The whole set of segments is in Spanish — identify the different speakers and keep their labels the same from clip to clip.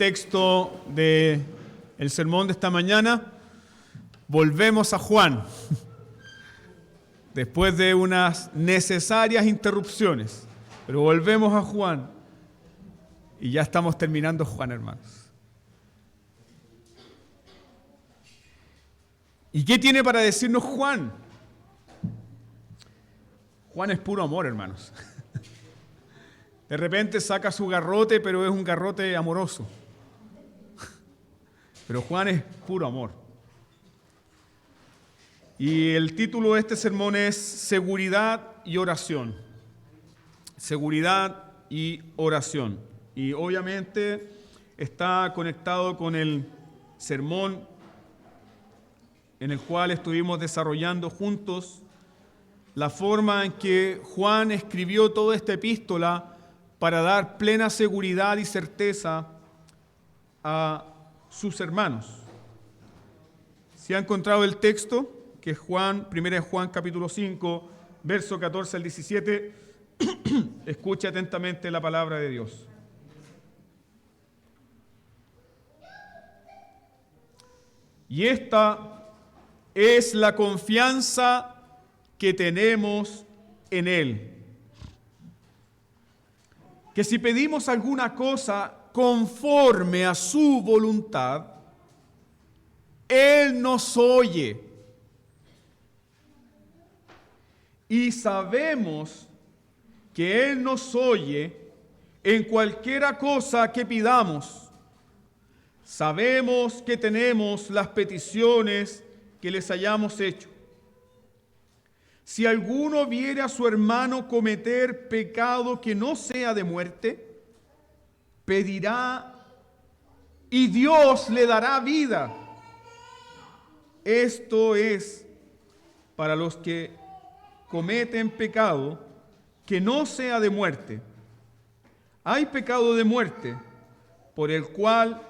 Speaker 1: Texto del sermón de esta mañana, volvemos a Juan, después de unas necesarias interrupciones, pero volvemos a Juan y ya estamos terminando Juan, hermanos. ¿Y qué tiene para decirnos Juan? Juan es puro amor, hermanos. De repente saca su garrote, pero es un garrote amoroso. Pero Juan es puro amor. Y el título de este sermón es Seguridad y Oración. Seguridad y oración. Y obviamente está conectado con el sermón en el cual estuvimos desarrollando juntos la forma en que Juan escribió toda esta epístola para dar plena seguridad y certeza a sus hermanos. Si ha encontrado el texto, que es Juan, 1 Juan capítulo 5, verso 14 al 17, escuche atentamente la palabra de Dios. Y esta es la confianza que tenemos en Él, que si pedimos alguna cosa conforme a su voluntad, Él nos oye. Y sabemos que Él nos oye en cualquiera cosa que pidamos. Sabemos que tenemos las peticiones que les hayamos hecho. Si alguno viere a su hermano cometer pecado que no sea de muerte, pedirá y Dios le dará vida. Esto es para los que cometen pecado que no sea de muerte. Hay pecado de muerte por el cual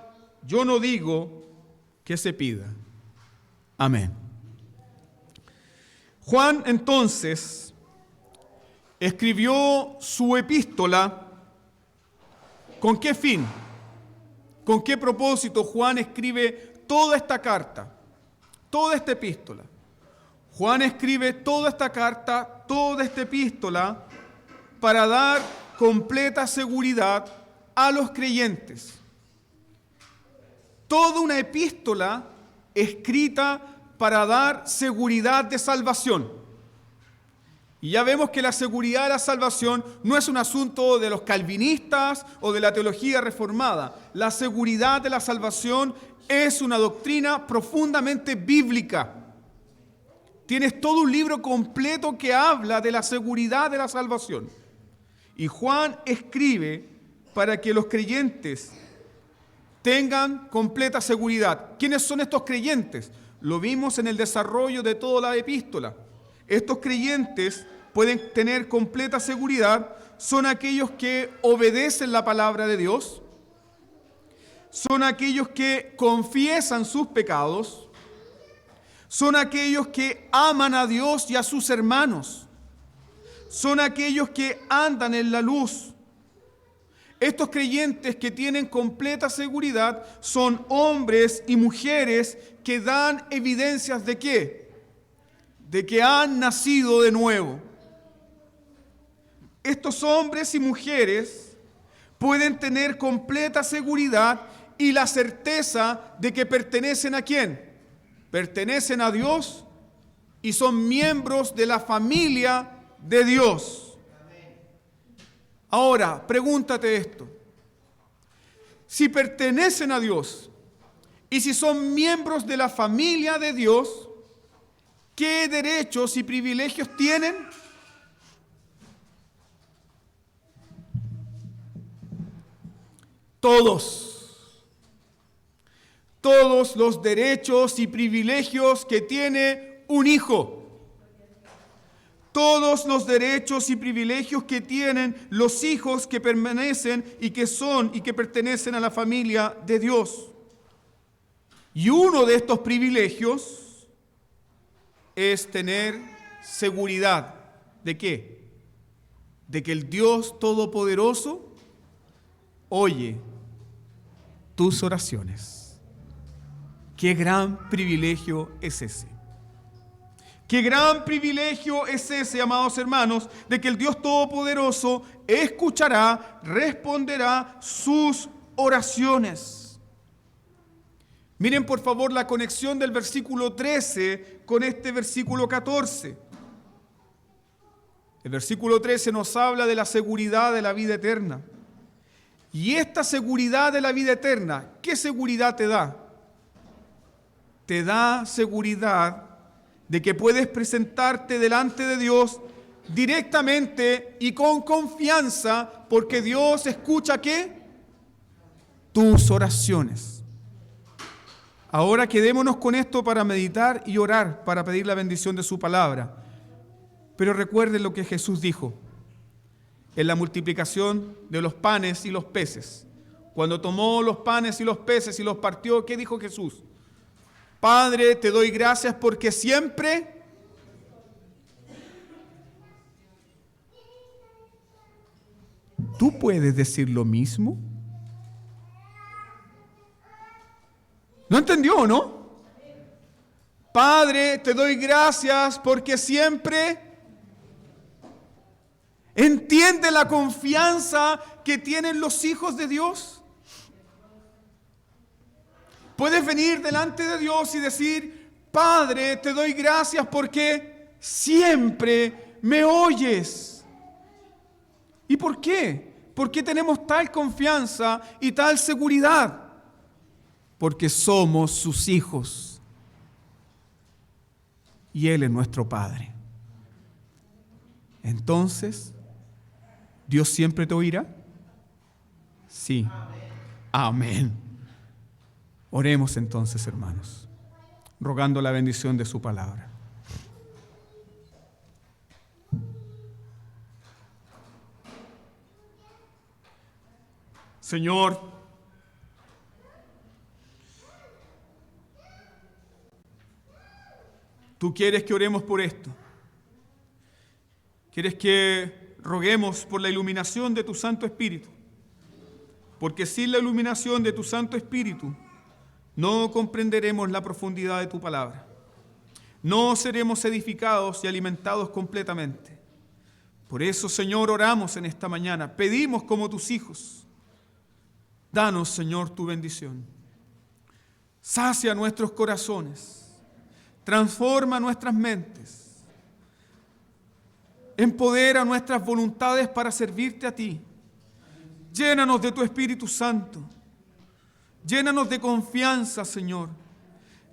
Speaker 1: yo no digo que se pida. Amén. Juan entonces escribió su epístola. ¿Con qué fin? ¿Con qué propósito Juan escribe toda esta carta, toda esta epístola? Juan escribe toda esta carta, toda esta epístola, para dar completa seguridad a los creyentes. Toda una epístola escrita para dar seguridad de salvación. Y ya vemos que la seguridad de la salvación no es un asunto de los calvinistas o de la teología reformada. La seguridad de la salvación es una doctrina profundamente bíblica. Tienes todo un libro completo que habla de la seguridad de la salvación. Y Juan escribe para que los creyentes tengan completa seguridad. ¿Quiénes son estos creyentes? Lo vimos en el desarrollo de toda la epístola. Estos creyentes pueden tener completa seguridad. Son aquellos que obedecen la palabra de Dios. Son aquellos que confiesan sus pecados. Son aquellos que aman a Dios y a sus hermanos. Son aquellos que andan en la luz. Estos creyentes que tienen completa seguridad son hombres y mujeres que dan evidencias ¿de qué? De que han nacido de nuevo. Estos hombres y mujeres pueden tener completa seguridad y la certeza de que pertenecen ¿a quién? Pertenecen a Dios y son miembros de la familia de Dios. Ahora, pregúntate esto. Si pertenecen a Dios y si son miembros de la familia de Dios, ¿qué derechos y privilegios tienen? Todos los derechos y privilegios que tiene un hijo. Todos los derechos y privilegios que tienen los hijos que permanecen y que son y que pertenecen a la familia de Dios. Y uno de estos privilegios es tener seguridad. ¿De qué? De que el Dios Todopoderoso oye tus oraciones. Qué gran privilegio es ese. Qué gran privilegio es ese, amados hermanos, de que el Dios Todopoderoso escuchará, responderá sus oraciones. Miren por favor la conexión del versículo 13 con este versículo 14. El versículo 13 nos habla de la seguridad de la vida eterna. Y esta seguridad de la vida eterna, ¿qué seguridad te da? Te da seguridad de que puedes presentarte delante de Dios directamente y con confianza, porque Dios escucha ¿qué? Tus oraciones. Ahora quedémonos con esto para meditar y orar, para pedir la bendición de su palabra. Pero recuerden lo que Jesús dijo en la multiplicación de los panes y los peces. Cuando tomó los panes y los peces y los partió, ¿qué dijo Jesús? Padre, te doy gracias porque siempre ¿tú puedes decir lo mismo? ¿No entendió, no? Padre, te doy gracias porque siempre... ¿Entiende la confianza que tienen los hijos de Dios? Puedes venir delante de Dios y decir, Padre, te doy gracias porque siempre me oyes. ¿Y por qué? ¿Por qué tenemos tal confianza y tal seguridad? Porque somos sus hijos y Él es nuestro Padre. Entonces, ¿Dios siempre te oirá? Sí. Amén. Oremos entonces, hermanos, rogando la bendición de su palabra. Señor, tú quieres que oremos por esto. Quieres que roguemos por la iluminación de tu Santo Espíritu, porque sin la iluminación de tu Santo Espíritu no comprenderemos la profundidad de tu palabra. No seremos edificados y alimentados completamente. Por eso, Señor, oramos en esta mañana, pedimos como tus hijos. Danos, Señor, tu bendición. Sacia nuestros corazones, transforma nuestras mentes. Empodera nuestras voluntades para servirte a ti. Llénanos de tu Espíritu Santo. Llénanos de confianza, Señor.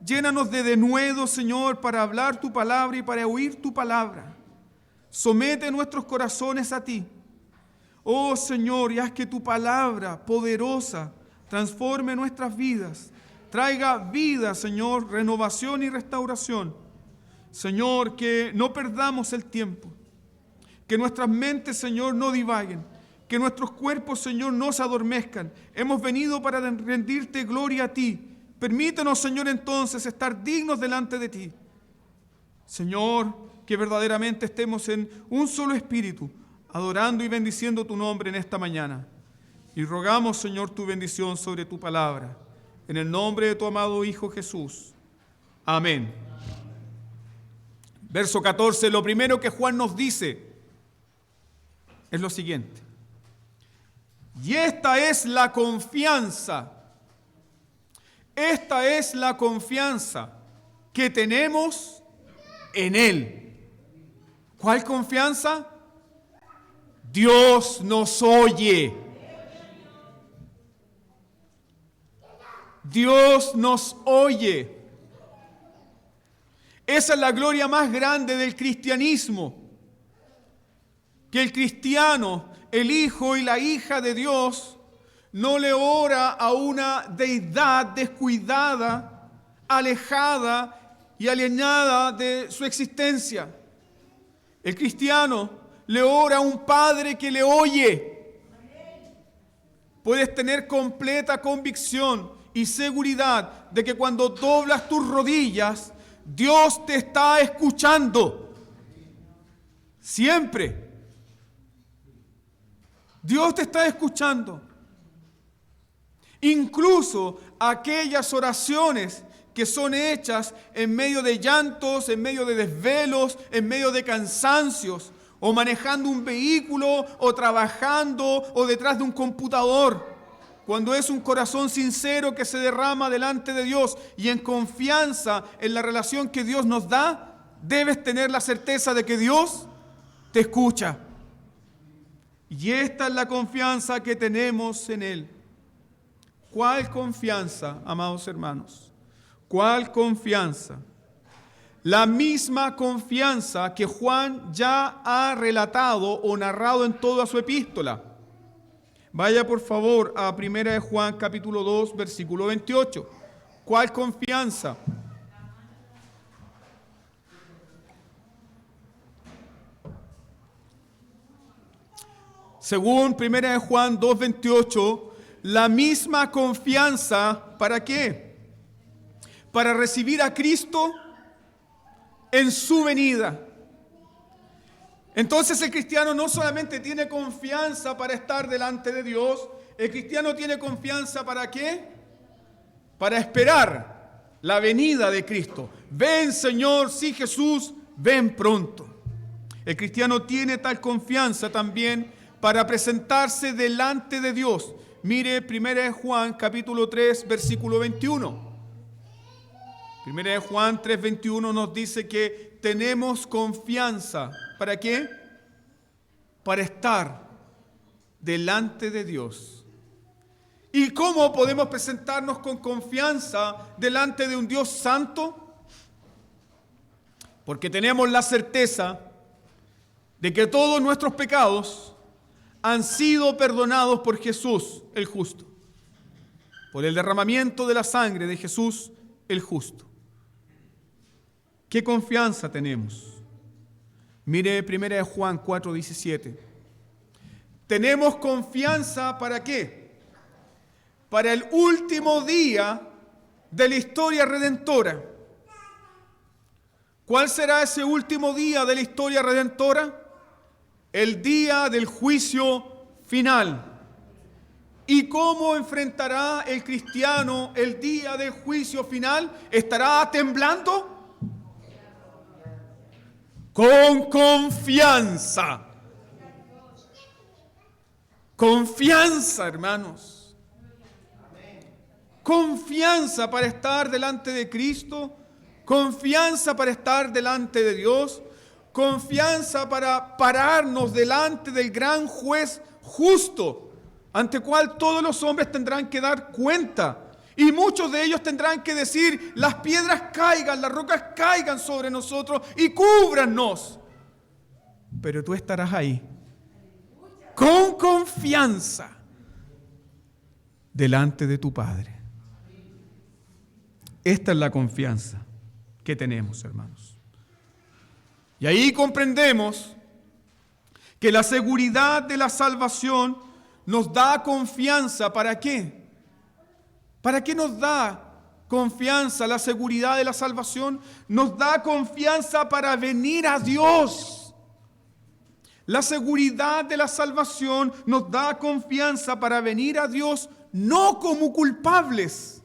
Speaker 1: Llénanos de denuedo, Señor, para hablar tu palabra y para oír tu palabra. Somete nuestros corazones a ti. Oh, Señor, y haz que tu palabra poderosa transforme nuestras vidas. Traiga vida, Señor, renovación y restauración. Señor, que no perdamos el tiempo. Que nuestras mentes, Señor, no divaguen. Que nuestros cuerpos, Señor, no se adormezcan. Hemos venido para rendirte gloria a ti. Permítenos, Señor, entonces estar dignos delante de ti. Señor, que verdaderamente estemos en un solo espíritu, adorando y bendiciendo tu nombre en esta mañana. Y rogamos, Señor, tu bendición sobre tu palabra. En el nombre de tu amado Hijo Jesús. Amén. Verso 14, lo primero que Juan nos dice es lo siguiente. Y esta es la confianza. Esta es la confianza que tenemos en Él. ¿Cuál confianza? Dios nos oye. Dios nos oye. Esa es la gloria más grande del cristianismo. Que el cristiano, el hijo y la hija de Dios, no le ora a una deidad descuidada, alejada y alienada de su existencia. El cristiano le ora a un Padre que le oye. Puedes tener completa convicción y seguridad de que cuando doblas tus rodillas, Dios te está escuchando. Siempre. Dios te está escuchando. Incluso aquellas oraciones que son hechas en medio de llantos, en medio de desvelos, en medio de cansancios, o manejando un vehículo, o trabajando, o detrás de un computador. Cuando es un corazón sincero que se derrama delante de Dios y en confianza en la relación que Dios nos da, debes tener la certeza de que Dios te escucha. Y esta es la confianza que tenemos en Él. ¿Cuál confianza, amados hermanos? ¿Cuál confianza? La misma confianza que Juan ya ha relatado o narrado en toda su epístola. Vaya por favor a 1 Juan capítulo 2, versículo 28. ¿Cuál confianza? Según 1 Juan 2, 28, la misma confianza, ¿para qué? Para recibir a Cristo en su venida. Entonces el cristiano no solamente tiene confianza para estar delante de Dios, el cristiano tiene confianza ¿para qué? Para esperar la venida de Cristo. Ven Señor, sí Jesús, ven pronto. El cristiano tiene tal confianza también para presentarse delante de Dios. Mire 1 Juan capítulo 3, versículo 21. 1 Juan 3, 21 nos dice que tenemos confianza. ¿Para qué? Para estar delante de Dios. ¿Y cómo podemos presentarnos con confianza delante de un Dios santo? Porque tenemos la certeza de que todos nuestros pecados han sido perdonados por Jesús el justo, por el derramamiento de la sangre de Jesús el justo. ¿Qué confianza tenemos? Mire 1 Juan 4, 17. Tenemos confianza ¿para qué? Para el último día de la historia redentora. ¿Cuál será ese último día de la historia redentora? El día del juicio final. ¿Y cómo enfrentará el cristiano el día del juicio final? ¿Estará temblando? Con confianza. Confianza, hermanos. Confianza para estar delante de Cristo. Confianza para estar delante de Dios. Confianza para pararnos delante del gran juez justo, ante el cual todos los hombres tendrán que dar cuenta. Y muchos de ellos tendrán que decir, las piedras caigan, las rocas caigan sobre nosotros y cúbranos. Pero tú estarás ahí, con confianza, delante de tu Padre. Esta es la confianza que tenemos, hermanos. Y ahí comprendemos que la seguridad de la salvación nos da confianza. ¿Para qué? ¿Para qué nos da confianza la seguridad de la salvación? Nos da confianza para venir a Dios. La seguridad de la salvación nos da confianza para venir a Dios no como culpables,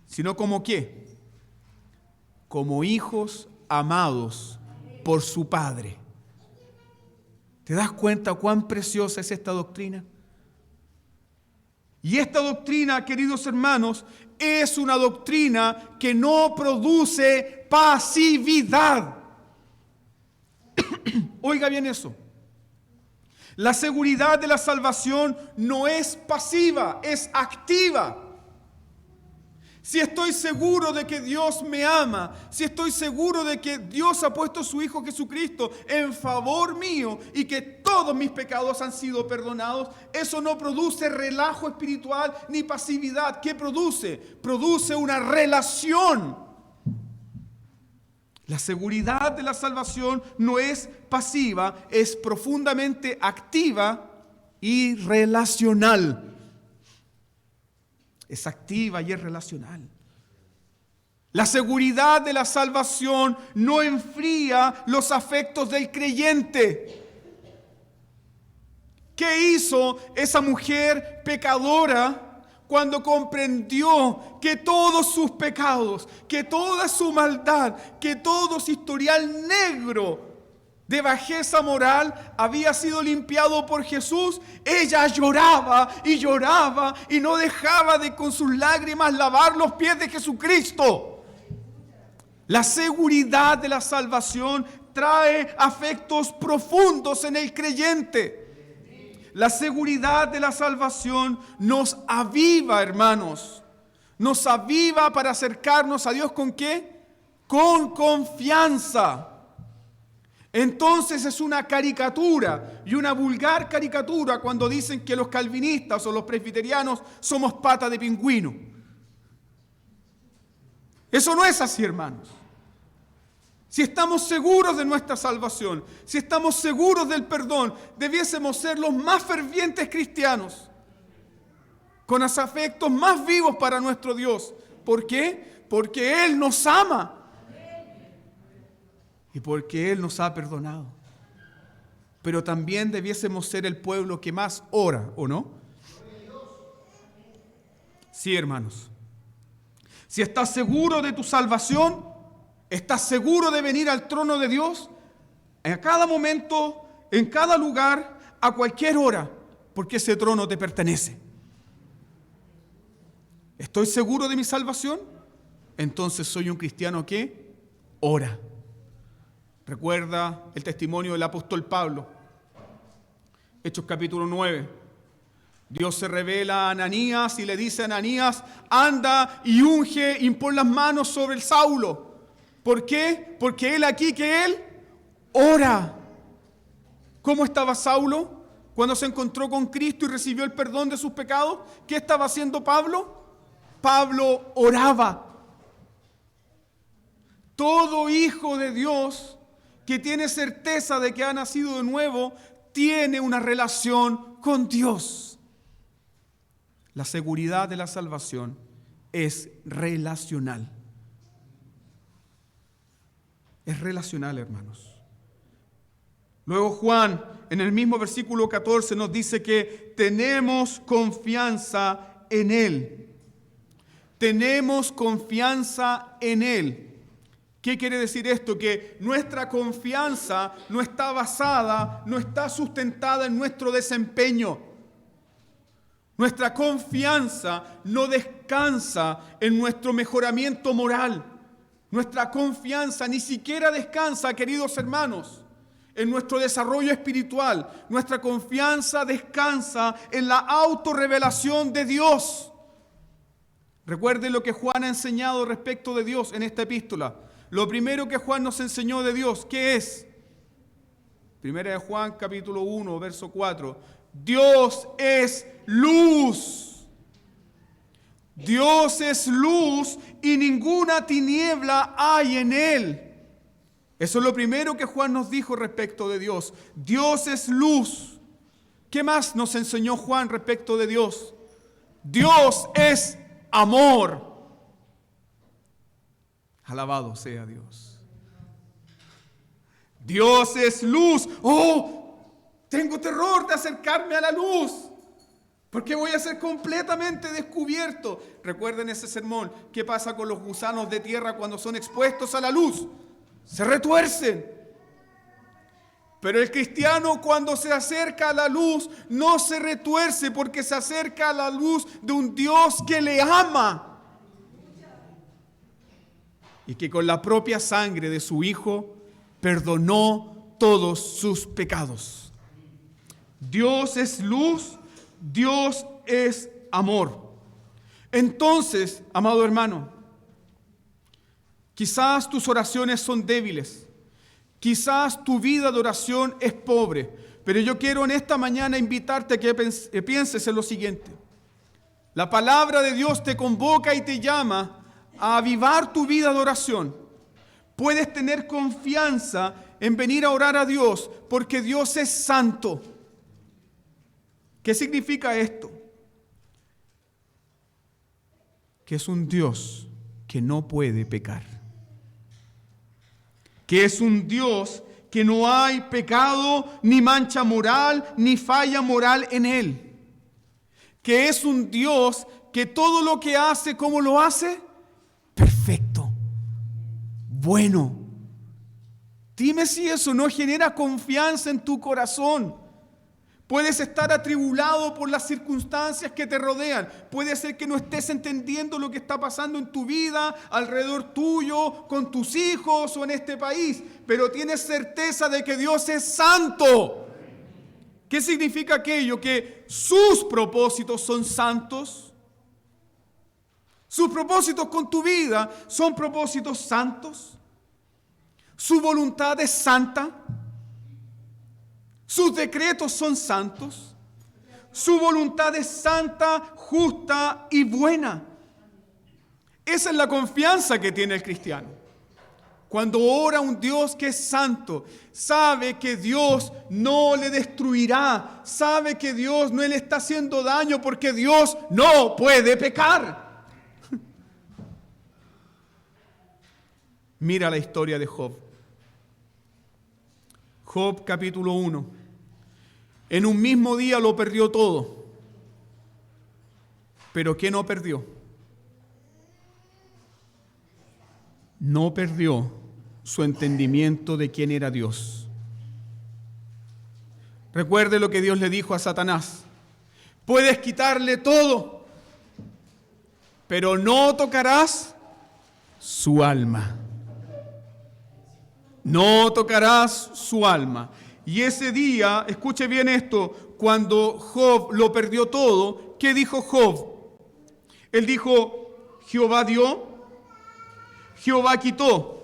Speaker 1: sino como ¿qué? Como hijos amados por su Padre. ¿Te das cuenta cuán preciosa es esta doctrina? Y esta doctrina, queridos hermanos, es una doctrina que no produce pasividad. Oiga bien eso. La seguridad de la salvación no es pasiva, es activa. Si estoy seguro de que Dios me ama, si estoy seguro de que Dios ha puesto a su Hijo Jesucristo en favor mío y que todos mis pecados han sido perdonados, eso no produce relajo espiritual ni pasividad. ¿Qué produce? Produce una relación. La seguridad de la salvación no es pasiva, es profundamente activa y relacional. Es activa y es relacional. La seguridad de la salvación no enfría los afectos del creyente. ¿Qué hizo esa mujer pecadora cuando comprendió que todos sus pecados, que toda su maldad, que todo su historial negro de bajeza moral había sido limpiado por Jesús? Ella lloraba y no dejaba de con sus lágrimas lavar los pies de Jesucristo. La seguridad de la salvación trae afectos profundos en el creyente. La seguridad de la salvación nos aviva, hermanos. Nos aviva para acercarnos a Dios ¿con qué? Con confianza. Entonces es una caricatura y una vulgar caricatura cuando dicen que los calvinistas o los presbiterianos somos pata de pingüino. Eso no es así, hermanos. Si estamos seguros de nuestra salvación, si estamos seguros del perdón, debiésemos ser los más fervientes cristianos, con los afectos más vivos para nuestro Dios. ¿Por qué? Porque Él nos ama y porque Él nos ha perdonado. Pero también debiésemos ser el pueblo que más ora, ¿o no? Sí, hermanos. Si estás seguro de tu salvación, ¿estás seguro de venir al trono de Dios? En cada momento, en cada lugar, a cualquier hora, porque ese trono te pertenece. ¿Estoy seguro de mi salvación? Entonces soy un cristiano que ora. Recuerda el testimonio del apóstol Pablo. Hechos capítulo 9. Dios se revela a Ananías y le dice a Ananías: anda y unge, impon las manos sobre el Saulo. ¿Por qué? Porque él aquí que él ora. ¿Cómo estaba Saulo cuando se encontró con Cristo y recibió el perdón de sus pecados? ¿Qué estaba haciendo Pablo? Pablo oraba. Todo hijo de Dios que tiene certeza de que ha nacido de nuevo tiene una relación con Dios. La seguridad de la salvación es relacional. Es relacional, hermanos. Luego Juan, en el mismo versículo 14, nos dice que tenemos confianza en Él. Tenemos confianza en Él. ¿Qué quiere decir esto? Que nuestra confianza no está basada, no está sustentada en nuestro desempeño. Nuestra confianza no descansa en nuestro mejoramiento moral. Nuestra confianza ni siquiera descansa, queridos hermanos, en nuestro desarrollo espiritual. Nuestra confianza descansa en la autorrevelación de Dios. Recuerden lo que Juan ha enseñado respecto de Dios en esta epístola. Lo primero que Juan nos enseñó de Dios, ¿qué es? Primera de Juan, capítulo 1, verso 4. Dios es luz. Dios es luz y ninguna tiniebla hay en Él. Eso es lo primero que Juan nos dijo respecto de Dios. Dios es luz. ¿Qué más nos enseñó Juan respecto de Dios? Dios es amor. Alabado sea Dios. Dios es luz. Oh, tengo terror de acercarme a la luz, porque voy a ser completamente descubierto. Recuerden ese sermón. ¿Qué pasa con los gusanos de tierra cuando son expuestos a la luz? Se retuercen. Pero el cristiano, cuando se acerca a la luz, no se retuerce, porque se acerca a la luz de un Dios que le ama y que con la propia sangre de su Hijo perdonó todos sus pecados. Dios es luz, Dios es amor. Entonces, amado hermano, quizás tus oraciones son débiles, quizás tu vida de oración es pobre, pero yo quiero en esta mañana invitarte a que pienses en lo siguiente. La palabra de Dios te convoca y te llama a avivar tu vida de oración. Puedes tener confianza en venir a orar a Dios, porque Dios es santo. ¿Qué significa esto? Que es un Dios que no puede pecar. Que es un Dios que no hay pecado, ni mancha moral, ni falla moral en Él. Que es un Dios que todo lo que hace, ¿cómo lo hace? Perfecto, bueno. Dime si eso no genera confianza en tu corazón. Puedes estar atribulado por las circunstancias que te rodean. Puede ser que no estés entendiendo lo que está pasando en tu vida, alrededor tuyo, con tus hijos o en este país. Pero tienes certeza de que Dios es santo. ¿Qué significa aquello? Que sus propósitos son santos. Sus propósitos con tu vida son propósitos santos. Su voluntad es santa. Sus decretos son santos. Su voluntad es santa, justa y buena. Esa es la confianza que tiene el cristiano. Cuando ora a un Dios que es santo, sabe que Dios no le destruirá. Sabe que Dios no le está haciendo daño porque Dios no puede pecar. Mira la historia de Job. Job capítulo 1. En un mismo día lo perdió todo. ¿Pero qué no perdió? No perdió su entendimiento de quién era Dios. Recuerde lo que Dios le dijo a Satanás. Puedes quitarle todo, pero no tocarás su alma. No tocarás su alma. Y ese día, escuche bien esto, cuando Job lo perdió todo, ¿qué dijo Job? Él dijo, Jehová dio, Jehová quitó.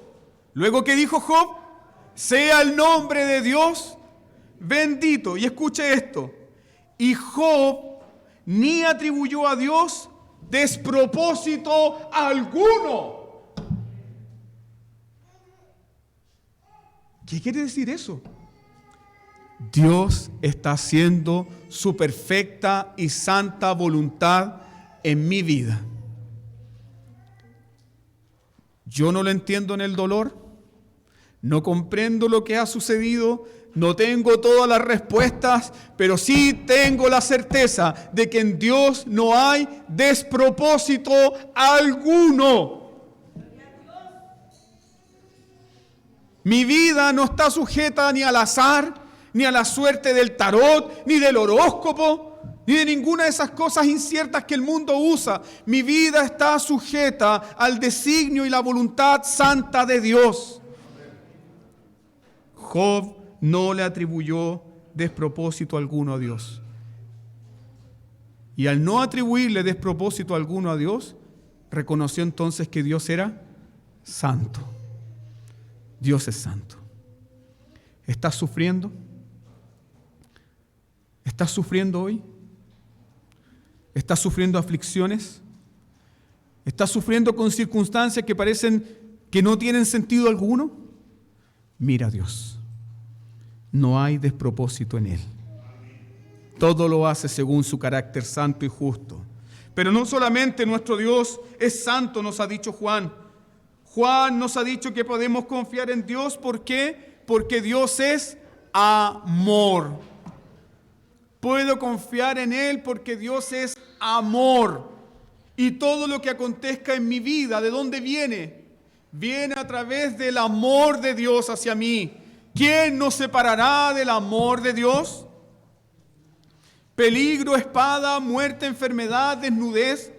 Speaker 1: Luego, ¿qué dijo Job? Sea el nombre de Dios bendito. Y escuche esto. Y Job ni atribuyó a Dios despropósito alguno. ¿Qué quiere decir eso? Dios está haciendo su perfecta y santa voluntad en mi vida. Yo no lo entiendo en el dolor, no comprendo lo que ha sucedido, no tengo todas las respuestas, pero sí tengo la certeza de que en Dios no hay despropósito alguno. Mi vida no está sujeta ni al azar, ni a la suerte del tarot, ni del horóscopo, ni de ninguna de esas cosas inciertas que el mundo usa. Mi vida está sujeta al designio y la voluntad santa de Dios. Job no le atribuyó despropósito alguno a Dios. Y al no atribuirle despropósito alguno a Dios, reconoció entonces que Dios era santo. Dios es santo. ¿Estás sufriendo? ¿Estás sufriendo hoy? ¿Estás sufriendo aflicciones? ¿Estás sufriendo con circunstancias que parecen que no tienen sentido alguno? Mira a Dios. No hay despropósito en Él. Todo lo hace según su carácter santo y justo. Pero no solamente nuestro Dios es santo, nos ha dicho Juan. Juan nos ha dicho que podemos confiar en Dios. ¿Por qué? Porque Dios es amor. Puedo confiar en Él porque Dios es amor. Y todo lo que acontezca en mi vida, ¿de dónde viene? Viene a través del amor de Dios hacia mí. ¿Quién nos separará del amor de Dios? Peligro, espada, muerte, enfermedad, desnudez.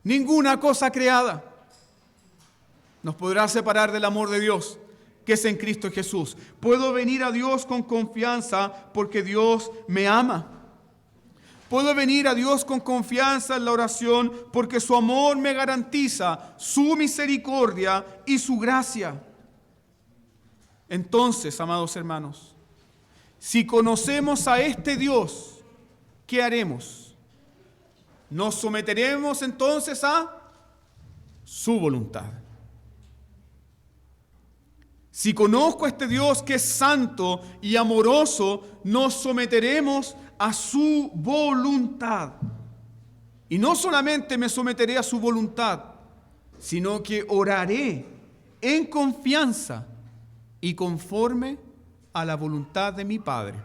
Speaker 1: Ninguna cosa creada nos podrá separar del amor de Dios, que es en Cristo Jesús. Puedo venir a Dios con confianza porque Dios me ama. Puedo venir a Dios con confianza en la oración porque su amor me garantiza su misericordia y su gracia. Entonces, amados hermanos, si conocemos a este Dios, ¿qué haremos? Nos someteremos entonces a su voluntad. Si conozco a este Dios que es santo y amoroso, nos someteremos a su voluntad. Y no solamente me someteré a su voluntad, sino que oraré en confianza y conforme a la voluntad de mi Padre.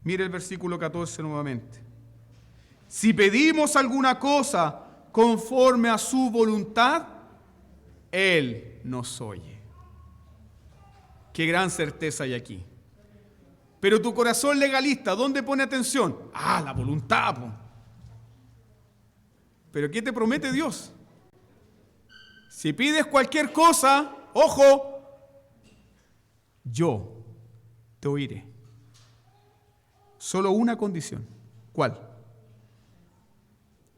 Speaker 1: Mire el versículo 14 nuevamente. Si pedimos alguna cosa conforme a su voluntad, Él nos oye. Qué gran certeza hay aquí. Pero tu corazón legalista, ¿dónde pone atención? La voluntad. Pero ¿qué te promete Dios? Si pides cualquier cosa, ojo, yo te oiré. Solo una condición. ¿Cuál?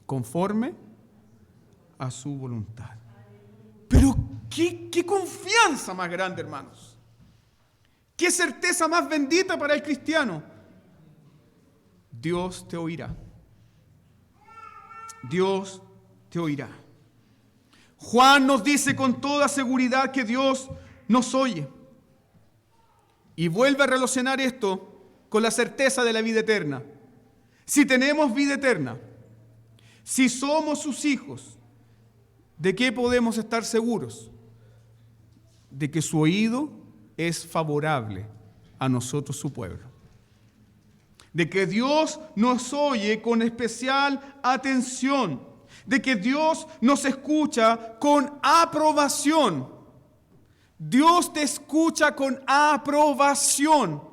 Speaker 1: Conforme a su voluntad. Pero qué confianza más grande, hermanos. Qué certeza más bendita para el cristiano. Dios te oirá. Dios te oirá. Juan nos dice con toda seguridad que Dios nos oye. Y vuelve a relacionar esto con la certeza de la vida eterna. Si tenemos vida eterna, si somos sus hijos, ¿de qué podemos estar seguros? De que su oído es favorable a nosotros, su pueblo. De que Dios nos oye con especial atención. De que Dios nos escucha con aprobación. Dios te escucha con aprobación.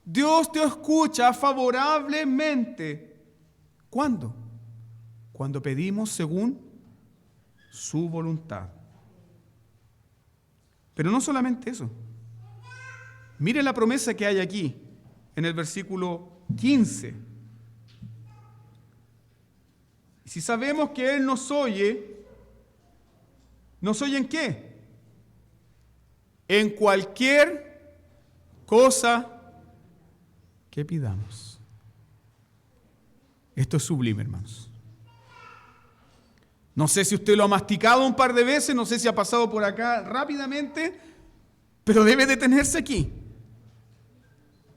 Speaker 1: Dios te escucha favorablemente. ¿Cuándo? Cuando pedimos según su voluntad. Pero no solamente eso. Mire la promesa que hay aquí, en el versículo 15. Si sabemos que Él ¿nos oye en qué? En cualquier cosa que pidamos. Esto es sublime, hermanos. No sé si usted lo ha masticado un par de veces, no sé si ha pasado por acá rápidamente, pero debe detenerse aquí.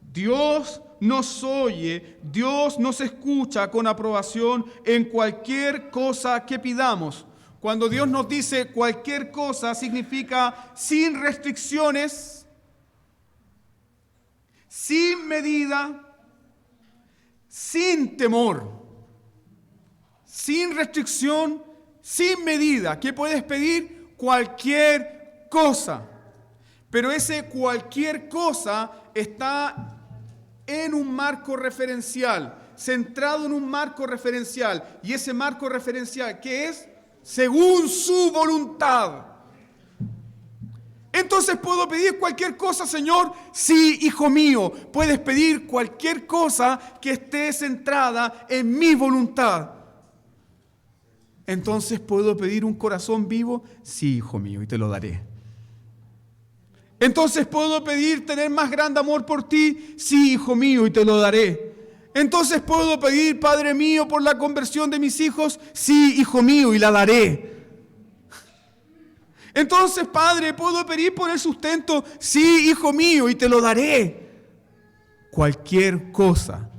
Speaker 1: Dios nos oye, Dios nos escucha con aprobación en cualquier cosa que pidamos. Cuando Dios nos dice cualquier cosa, significa sin restricciones, sin medida, sin temor, sin restricción, sin medida. ¿Qué puedes pedir? Cualquier cosa. Pero ese cualquier cosa está en un marco referencial, centrado en un marco referencial. Y ese marco referencial, ¿qué es? Según su voluntad. Entonces, ¿puedo pedir cualquier cosa, Señor? Sí, hijo mío, puedes pedir cualquier cosa que esté centrada en mi voluntad. Entonces, ¿puedo pedir un corazón vivo? Sí, hijo mío, y te lo daré. Entonces, ¿puedo pedir tener más grande amor por ti? Sí, hijo mío, y te lo daré. Entonces, ¿puedo pedir, Padre mío, por la conversión de mis hijos? Sí, hijo mío, y la daré. Entonces, Padre, ¿puedo pedir por el sustento? Sí, hijo mío, y te lo daré. Cualquier cosa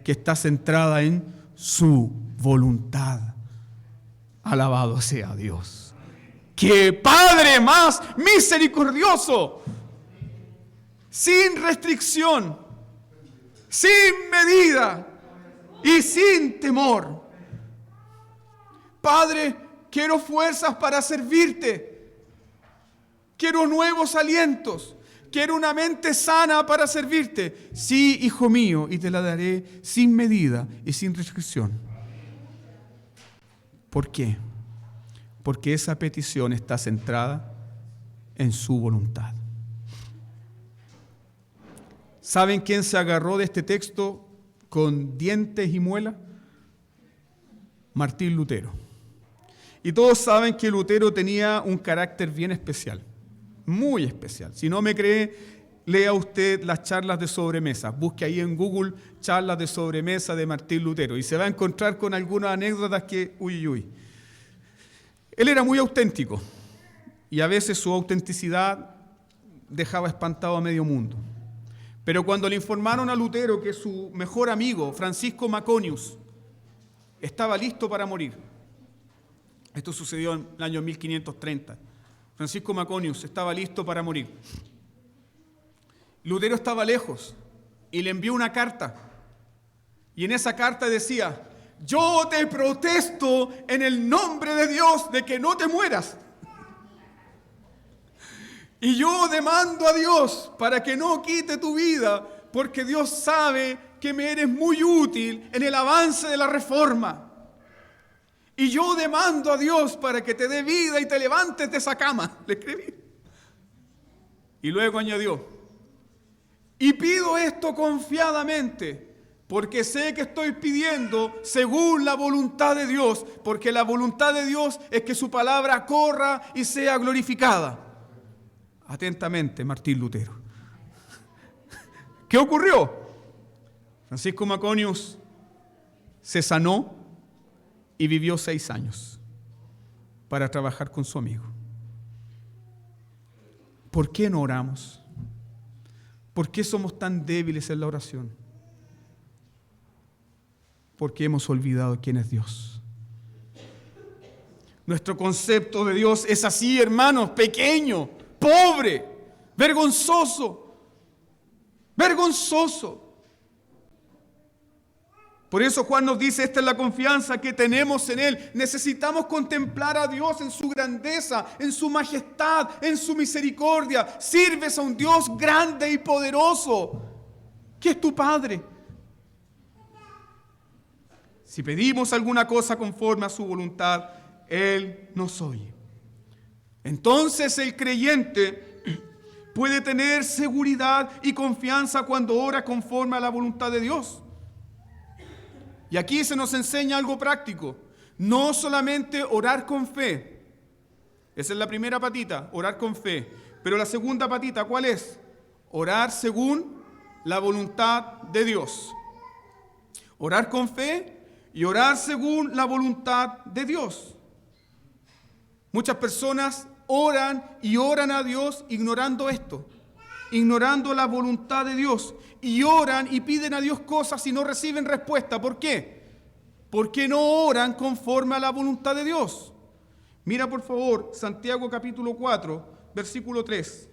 Speaker 1: que está centrada en su voluntad. Alabado sea Dios. ¡Qué Padre más misericordioso! Sin restricción, sin medida y sin temor. Padre, quiero fuerzas para servirte. Quiero nuevos alientos. Quiero una mente sana para servirte. Sí, hijo mío, y te la daré sin medida y sin restricción. ¿Por qué? Porque esa petición está centrada en su voluntad. ¿Saben quién se agarró de este texto con dientes y muelas? Martín Lutero. Y todos saben que Lutero tenía un carácter bien especial, muy especial. Si no me cree, lea usted las charlas de sobremesa. Busque ahí en Google charlas de sobremesa de Martín Lutero y se va a encontrar con algunas anécdotas que, uy. Él era muy auténtico y a veces su autenticidad dejaba espantado a medio mundo. Pero cuando le informaron a Lutero que su mejor amigo, Francisco Maconius, estaba listo para morir, esto sucedió en el año 1530, Francisco Maconius estaba listo para morir. Lutero estaba lejos y le envió una carta. Y en esa carta decía: yo te protesto en el nombre de Dios de que no te mueras. Y yo demando a Dios para que no quite tu vida, porque Dios sabe que me eres muy útil en el avance de la reforma. Y yo demando a Dios para que te dé vida y te levantes de esa cama. Le escribí. Y luego añadió: y pido esto confiadamente, porque sé que estoy pidiendo según la voluntad de Dios, porque la voluntad de Dios es que su palabra corra y sea glorificada. Atentamente, Martín Lutero. ¿Qué ocurrió? Francisco Maconius se sanó y vivió 6 años para trabajar con su amigo. ¿Por qué no oramos? ¿Por qué somos tan débiles en la oración? Porque hemos olvidado quién es Dios. Nuestro concepto de Dios es así, hermanos, pequeño, pobre, vergonzoso. Vergonzoso. Por eso Juan nos dice: esta es la confianza que tenemos en Él. Necesitamos contemplar a Dios en su grandeza, en su majestad, en su misericordia. Sirves a un Dios grande y poderoso, que es tu Padre. Si pedimos alguna cosa conforme a su voluntad, Él nos oye. Entonces el creyente puede tener seguridad y confianza cuando ora conforme a la voluntad de Dios. Y aquí se nos enseña algo práctico. No solamente orar con fe. Esa es la primera patita, orar con fe. Pero la segunda patita, ¿cuál es? Orar según la voluntad de Dios. Orar con fe y orar según la voluntad de Dios. Muchas personas oran y oran a Dios ignorando esto, ignorando la voluntad de Dios, y oran y piden a Dios cosas y no reciben respuesta. ¿Por qué? Porque no oran conforme a la voluntad de Dios. Mira por favor Santiago capítulo 4, versículo 3.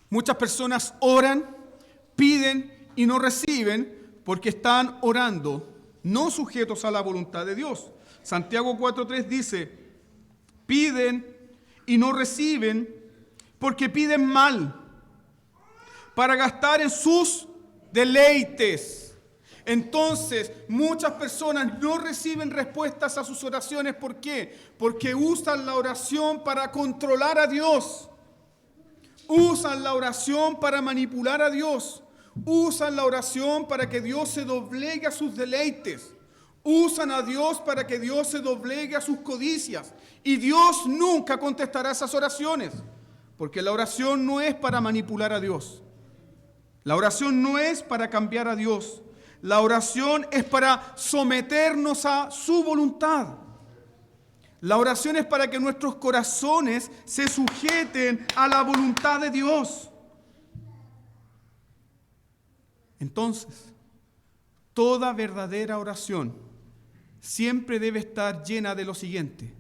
Speaker 1: Muchas personas oran, piden y no reciben porque están orando no sujetos a la voluntad de Dios. Santiago 4:3 dice: piden y no reciben porque piden mal para gastar en sus deleites. Entonces, muchas personas no reciben respuestas a sus oraciones. ¿Por qué? Porque usan la oración para controlar a Dios. Usan la oración para manipular a Dios. Usan la oración para que Dios se doblegue a sus deleites. Usan a Dios para que Dios se doblegue a sus codicias. Y Dios nunca contestará esas oraciones. Porque la oración no es para manipular a Dios. La oración no es para cambiar a Dios. La oración es para someternos a su voluntad. La oración es para que nuestros corazones se sujeten a la voluntad de Dios. Entonces, toda verdadera oración siempre debe estar llena de lo siguiente: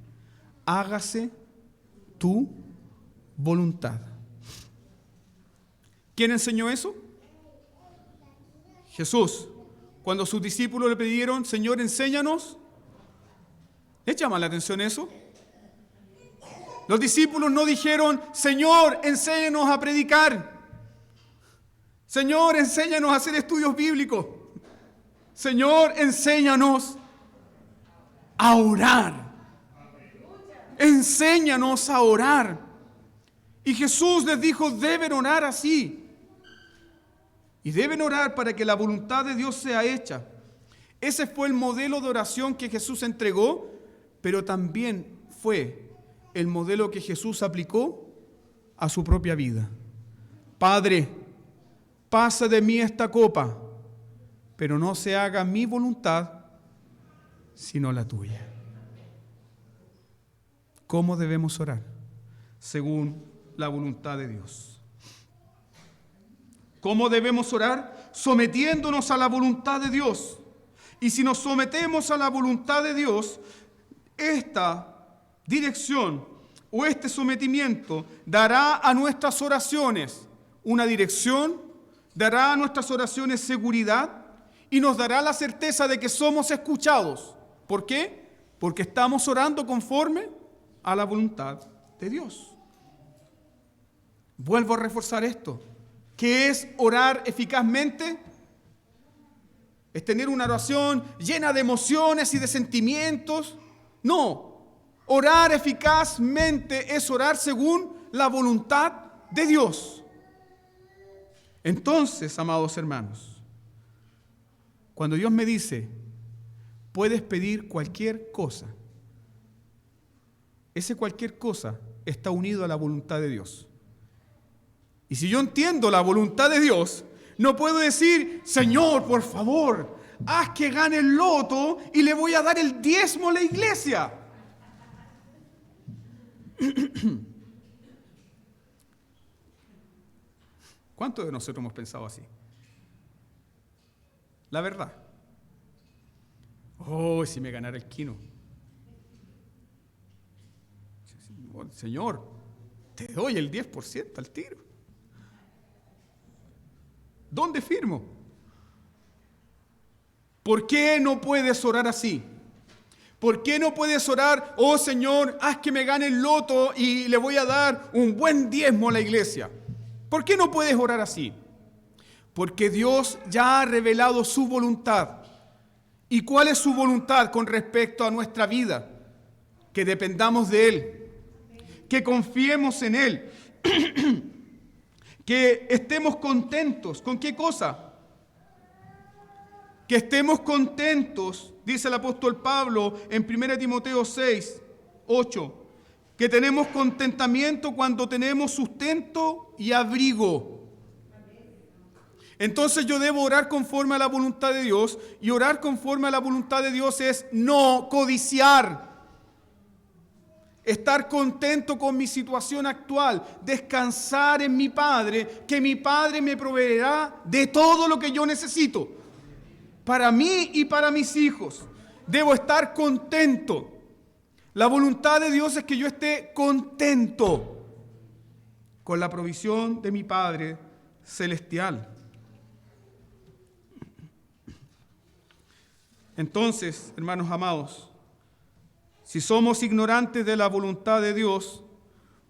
Speaker 1: hágase tu voluntad. ¿Quién enseñó eso? Jesús. Cuando sus discípulos le pidieron: Señor, enséñanos. ¿Les llama la atención eso? Los discípulos no dijeron: Señor, enséñanos a predicar. Señor, enséñanos a hacer estudios bíblicos. Señor, enséñanos a orar. Enséñanos a orar. Y Jesús les dijo: deben orar así. Y deben orar para que la voluntad de Dios sea hecha. Ese fue el modelo de oración que Jesús entregó, pero también fue el modelo que Jesús aplicó a su propia vida. Padre, pasa de mí esta copa, pero no se haga mi voluntad, sino la tuya. ¿Cómo debemos orar? Según la voluntad de Dios. ¿Cómo debemos orar? Sometiéndonos a la voluntad de Dios. Y si nos sometemos a la voluntad de Dios, esta dirección o este sometimiento dará a nuestras oraciones una dirección, dará a nuestras oraciones seguridad y nos dará la certeza de que somos escuchados. ¿Por qué? Porque estamos orando conforme a la voluntad de Dios. Vuelvo a reforzar esto. ¿Qué es orar eficazmente? ¿Es tener una oración llena de emociones y de sentimientos? No. Orar eficazmente es orar según la voluntad de Dios. Entonces, amados hermanos, cuando Dios me dice, puedes pedir cualquier cosa, ese cualquier cosa está unido a la voluntad de Dios. Y si yo entiendo la voluntad de Dios, no puedo decir, Señor, por favor, haz que gane el loto y le voy a dar el diezmo a la iglesia. ¿Cuántos de nosotros hemos pensado así? La verdad. Oh, si me ganara el quino. Señor, te doy el 10% al tiro. ¿Dónde firmo? ¿Por qué no puedes orar así? ¿Por qué no puedes orar, oh Señor, haz que me gane el loto y le voy a dar un buen diezmo a la iglesia? ¿Por qué no puedes orar así? Porque Dios ya ha revelado su voluntad. ¿Y cuál es su voluntad con respecto a nuestra vida? Que dependamos de Él, que confiemos en Él, que estemos contentos. ¿Con qué cosa? Que estemos contentos, dice el apóstol Pablo en 1 Timoteo 6, 8, que tenemos contentamiento cuando tenemos sustento y abrigo. Entonces yo debo orar conforme a la voluntad de Dios, y orar conforme a la voluntad de Dios es no codiciar, estar contento con mi situación actual, descansar en mi Padre, que mi Padre me proveerá de todo lo que yo necesito, para mí y para mis hijos. Debo estar contento. La voluntad de Dios es que yo esté contento con la provisión de mi Padre celestial. Entonces, hermanos amados, si somos ignorantes de la voluntad de Dios,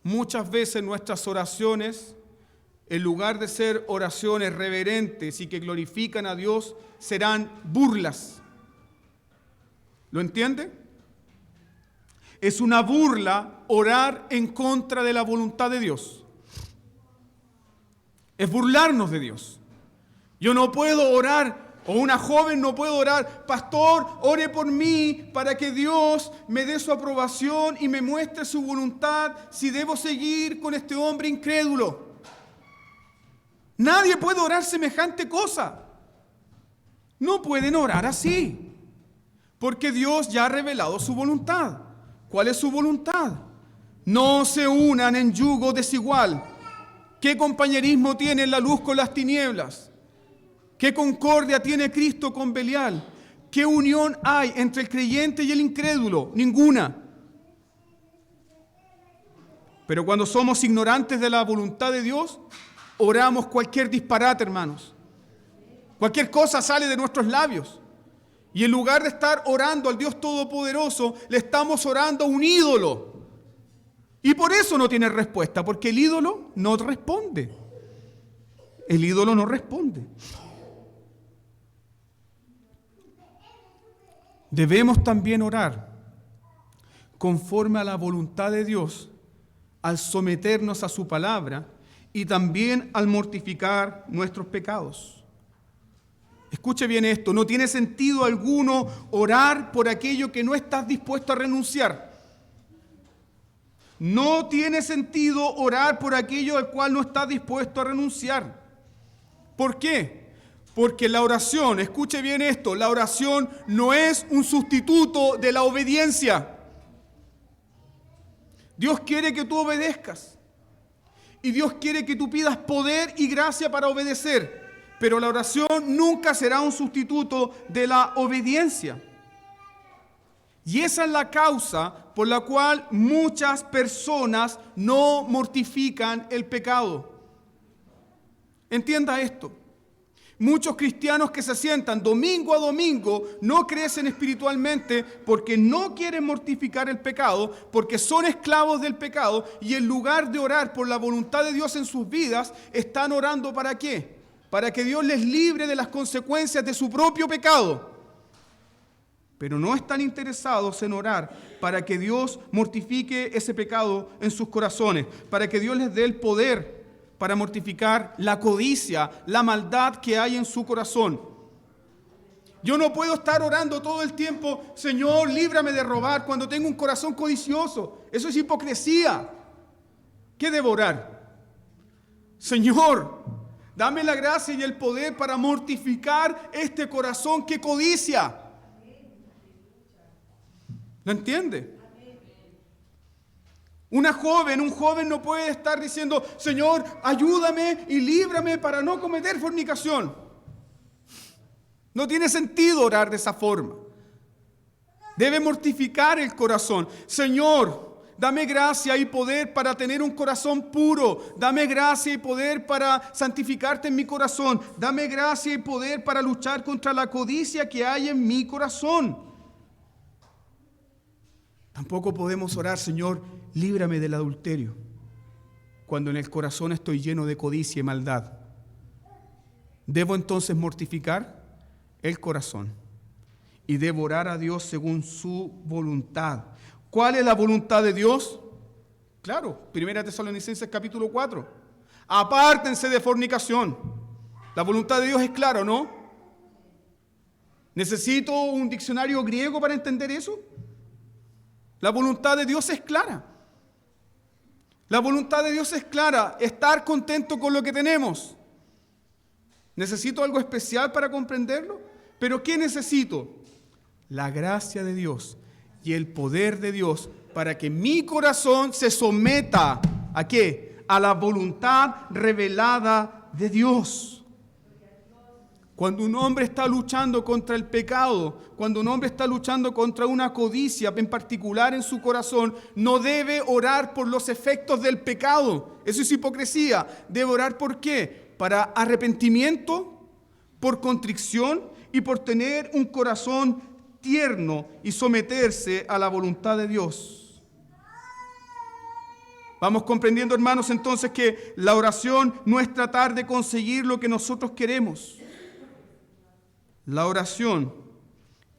Speaker 1: muchas veces nuestras oraciones, en lugar de ser oraciones reverentes y que glorifican a Dios, serán burlas. ¿Lo entiende? Es una burla orar en contra de la voluntad de Dios. Es burlarnos de Dios. Yo no puedo orar, o una joven no puede orar, pastor, ore por mí para que Dios me dé su aprobación y me muestre su voluntad si debo seguir con este hombre incrédulo. Nadie puede orar semejante cosa. No pueden orar así, porque Dios ya ha revelado su voluntad. ¿Cuál es su voluntad? No se unan en yugo desigual. ¿Qué compañerismo tiene la luz con las tinieblas? ¿Qué concordia tiene Cristo con Belial? ¿Qué unión hay entre el creyente y el incrédulo? Ninguna. Pero cuando somos ignorantes de la voluntad de Dios, oramos cualquier disparate, hermanos. Cualquier cosa sale de nuestros labios. Y en lugar de estar orando al Dios Todopoderoso, le estamos orando a un ídolo. Y por eso no tiene respuesta, porque el ídolo no responde. El ídolo no responde. Debemos también orar conforme a la voluntad de Dios al someternos a su palabra y también al mortificar nuestros pecados. Escuche bien esto, no tiene sentido alguno orar por aquello que no estás dispuesto a renunciar. No tiene sentido orar por aquello al cual no estás dispuesto a renunciar. ¿Por qué? Porque la oración, escuche bien esto, la oración no es un sustituto de la obediencia. Dios quiere que tú obedezcas. Y Dios quiere que tú pidas poder y gracia para obedecer. pero la oración nunca será un sustituto de la obediencia. Y esa es la causa por la cual muchas personas no mortifican el pecado. Entienda esto. Muchos cristianos que se sientan domingo a domingo no crecen espiritualmente porque no quieren mortificar el pecado, porque son esclavos del pecado, y en lugar de orar por la voluntad de Dios en sus vidas, están orando ¿para qué? Para que Dios les libre de las consecuencias de su propio pecado. Pero no están interesados en orar para que Dios mortifique ese pecado en sus corazones, para que Dios les dé el poder para mortificar la codicia, la maldad que hay en su corazón. Yo no puedo estar orando todo el tiempo, Señor, líbrame de robar, cuando tengo un corazón codicioso. Eso es hipocresía. ¿Qué debo orar? Señor, dame la gracia y el poder para mortificar este corazón que codicia. ¿Lo entiende? Un joven no puede estar diciendo, Señor, ayúdame y líbrame para no cometer fornicación. No tiene sentido orar de esa forma. Debe mortificar el corazón. Señor, dame gracia y poder para tener un corazón puro. Dame gracia y poder para santificarte en mi corazón. Dame gracia y poder para luchar contra la codicia que hay en mi corazón. Tampoco podemos orar, Señor, líbrame del adulterio, cuando en el corazón estoy lleno de codicia y maldad. Debo entonces mortificar el corazón y debo orar a Dios según su voluntad. ¿Cuál es la voluntad de Dios? Claro, 1 Tesalonicenses capítulo 4. Apártense de fornicación. La voluntad de Dios es clara, ¿no? ¿Necesito un diccionario griego para entender eso? La voluntad de Dios es clara. La voluntad de Dios es clara, estar contento con lo que tenemos. ¿Necesito algo especial para comprenderlo? ¿Pero qué necesito? La gracia de Dios y el poder de Dios para que mi corazón se someta ¿a qué? A la voluntad revelada de Dios. Cuando un hombre está luchando contra el pecado, cuando un hombre está luchando contra una codicia en particular en su corazón, no debe orar por los efectos del pecado. Eso es hipocresía. Debe orar ¿por qué? Para arrepentimiento, por contrición y por tener un corazón tierno y someterse a la voluntad de Dios. Vamos comprendiendo, hermanos, entonces que la oración no es tratar de conseguir lo que nosotros queremos. La oración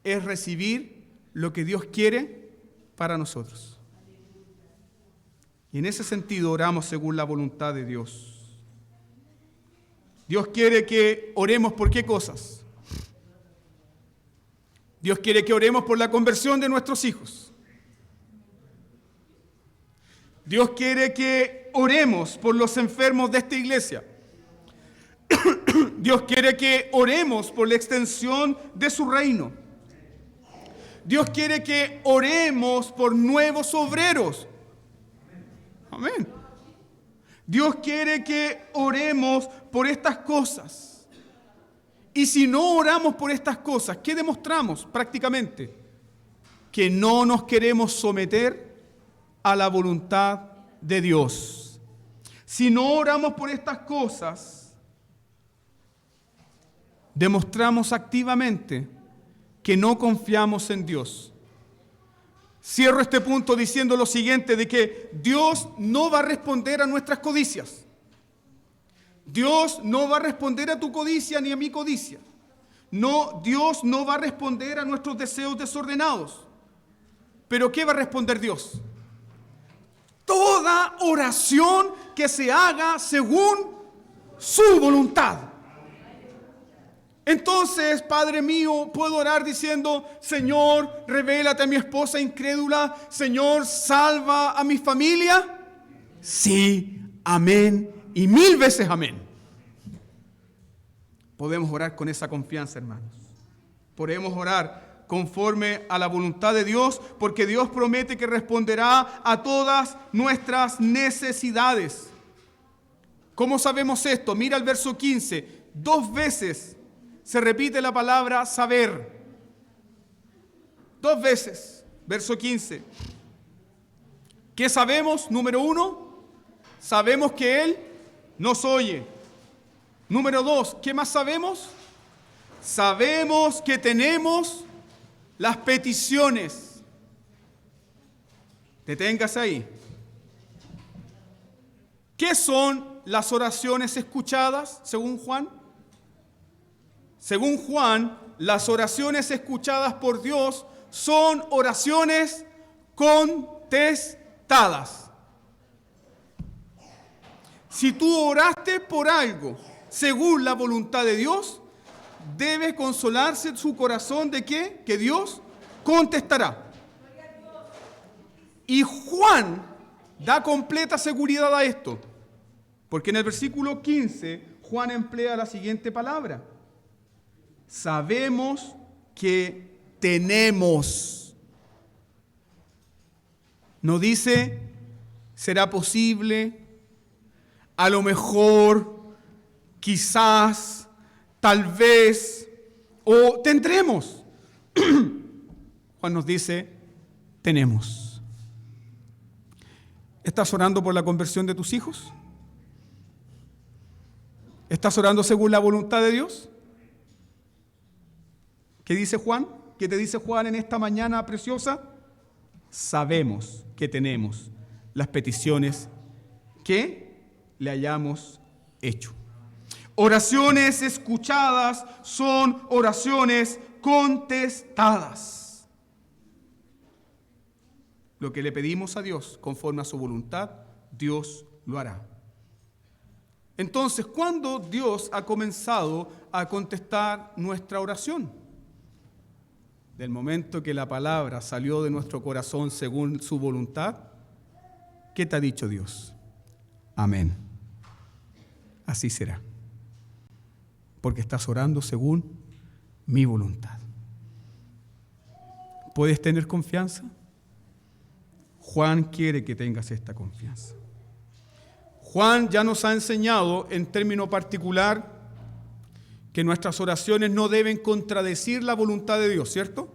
Speaker 1: es recibir lo que Dios quiere para nosotros. Y en ese sentido oramos según la voluntad de Dios. Dios quiere que oremos por qué cosas. Dios quiere que oremos por la conversión de nuestros hijos. Dios quiere que oremos por los enfermos de esta iglesia. Dios quiere que oremos por la extensión de su reino. Dios quiere que oremos por nuevos obreros. Amén. Dios quiere que oremos por estas cosas. Y si no oramos por estas cosas, ¿qué demostramos prácticamente? Que no nos queremos someter a la voluntad de Dios. Si no oramos por estas cosas, demostramos activamente que no confiamos en Dios. Cierro este punto diciendo lo siguiente, de que Dios no va a responder a nuestras codicias. Dios no va a responder a tu codicia ni a mi codicia. No, Dios no va a responder a nuestros deseos desordenados. ¿Pero qué va a responder Dios? Toda oración que se haga según su voluntad. Entonces, Padre mío, puedo orar diciendo, Señor, revélate a mi esposa incrédula. Señor, salva a mi familia. Sí, amén y 1000 veces amén. Podemos orar con esa confianza, hermanos. Podemos orar conforme a la voluntad de Dios, porque Dios promete que responderá a todas nuestras necesidades. ¿Cómo sabemos esto? Mira el verso 15. 2 veces se repite la palabra saber. 2 veces. Verso 15. ¿Qué sabemos? Número 1, sabemos que Él nos oye. Número 2, ¿qué más sabemos? Sabemos que tenemos las peticiones. Deténgase ahí. ¿Qué son las oraciones escuchadas, según Juan? Según Juan, las oraciones escuchadas por Dios son oraciones contestadas. Si tú oraste por algo según la voluntad de Dios, debe consolarse su corazón de ¿qué? Que Dios contestará. Y Juan da completa seguridad a esto, porque en el versículo 15 Juan emplea la siguiente palabra: sabemos que tenemos. No dice será posible, a lo mejor, quizás, tal vez, o tendremos. Juan nos dice, tenemos. ¿Estás orando por la conversión de tus hijos? ¿Estás orando según la voluntad de Dios? ¿Qué dice Juan? ¿Qué te dice Juan en esta mañana preciosa? Sabemos que tenemos las peticiones que le hayamos hecho. Oraciones escuchadas son oraciones contestadas. Lo que le pedimos a Dios conforme a su voluntad, Dios lo hará. Entonces, ¿cuándo Dios ha comenzado a contestar nuestra oración? Del momento que la palabra salió de nuestro corazón según su voluntad. ¿Qué te ha dicho Dios? Amén. Así será. Porque estás orando según mi voluntad. ¿Puedes tener confianza? Juan quiere que tengas esta confianza. Juan ya nos ha enseñado en término particular que nuestras oraciones no deben contradecir la voluntad de Dios, ¿cierto?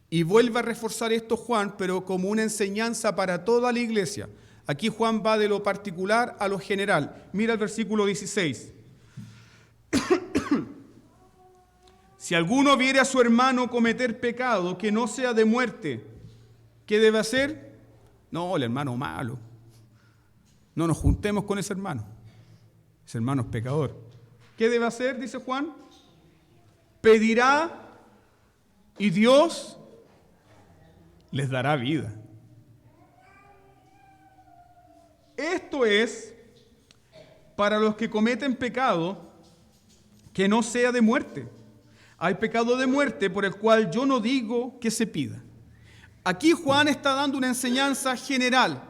Speaker 1: Y vuelve a reforzar esto Juan, pero como una enseñanza para toda la iglesia. Aquí Juan va de lo particular a lo general. Mira el versículo 16. Si alguno viere a su hermano cometer pecado que no sea de muerte, ¿qué debe hacer? No, el hermano malo. No nos juntemos con ese hermano. Ese hermano es pecador. ¿Qué debe hacer? Dice Juan. Pedirá y Dios les dará vida. Esto es para los que cometen pecado que no sea de muerte. Hay pecado de muerte por el cual yo no digo que se pida. Aquí Juan está dando una enseñanza general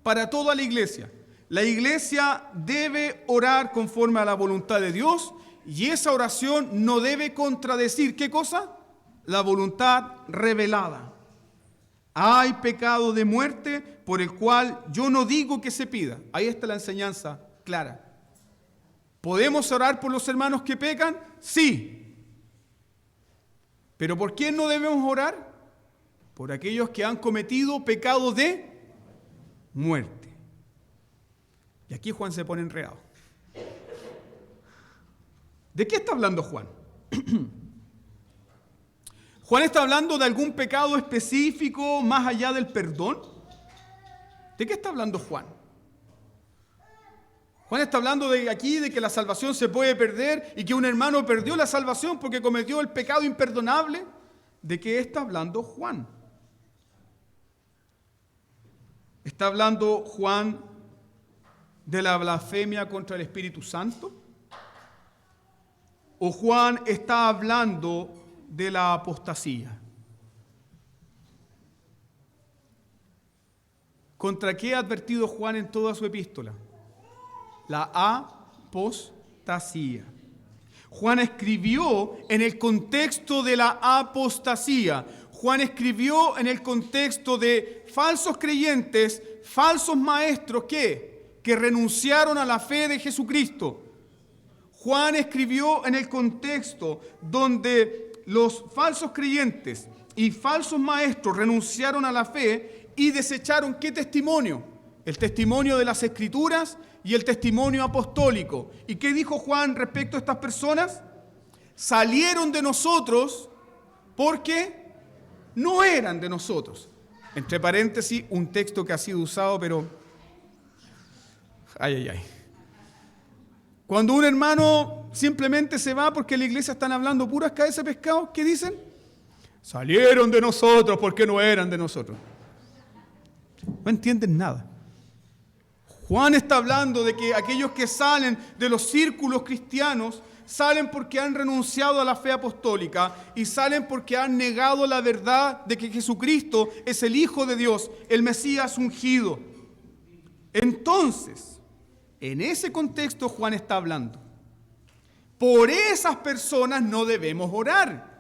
Speaker 1: para toda la iglesia. La iglesia debe orar conforme a la voluntad de Dios y esa oración no debe contradecir, ¿qué cosa? La voluntad revelada. Hay pecado de muerte por el cual yo no digo que se pida. Ahí está la enseñanza clara. ¿Podemos orar por los hermanos que pecan? Sí. ¿Pero por quién no debemos orar? Por aquellos que han cometido pecado de muerte. Y aquí Juan se pone enredado. ¿De qué está hablando Juan? ¿Juan está hablando de algún pecado específico más allá del perdón? ¿De qué está hablando Juan? Juan está hablando de aquí de que la salvación se puede perder y que un hermano perdió la salvación porque cometió el pecado imperdonable. ¿De qué está hablando Juan? ¿Está hablando Juan de la blasfemia contra el Espíritu Santo? ¿O Juan está hablando de la apostasía? ¿Contra qué ha advertido Juan en toda su epístola? La apostasía. Juan escribió en el contexto de la apostasía. Juan escribió en el contexto de falsos creyentes, falsos maestros que renunciaron a la fe de Jesucristo. Juan escribió en el contexto donde los falsos creyentes y falsos maestros renunciaron a la fe y desecharon ¿qué testimonio? El testimonio de las Escrituras y el testimonio apostólico. ¿Y qué dijo Juan respecto a estas personas? Salieron de nosotros porque no eran de nosotros. Entre paréntesis, un texto que ha sido usado, pero... Ay. Cuando un hermano simplemente se va porque en la iglesia están hablando puras cabezas de pescado, ¿qué dicen? Salieron de nosotros porque no eran de nosotros. No entienden nada. Juan está hablando de que aquellos que salen de los círculos cristianos salen porque han renunciado a la fe apostólica y salen porque han negado la verdad de que Jesucristo es el Hijo de Dios, el Mesías ungido. Entonces, en ese contexto Juan está hablando. Por esas personas no debemos orar.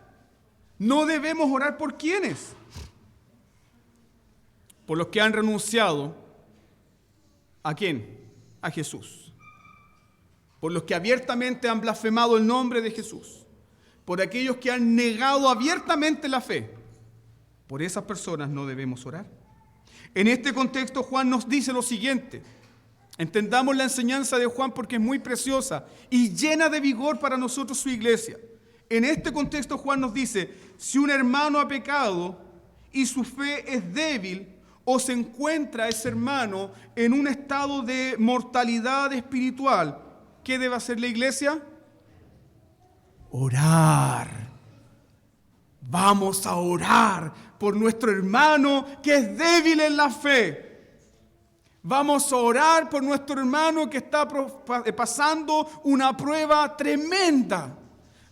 Speaker 1: No debemos orar ¿por quiénes? Por los que han renunciado. ¿A quién? A Jesús. Por los que abiertamente han blasfemado el nombre de Jesús. Por aquellos que han negado abiertamente la fe. Por esas personas no debemos orar. En este contexto Juan nos dice lo siguiente. Entendamos la enseñanza de Juan porque es muy preciosa y llena de vigor para nosotros su iglesia. En este contexto Juan nos dice, si un hermano ha pecado y su fe es débil, o se encuentra ese hermano en un estado de mortalidad espiritual, ¿qué debe hacer la iglesia? Orar. Vamos a orar por nuestro hermano que es débil en la fe. Vamos a orar por nuestro hermano que está pasando una prueba tremenda.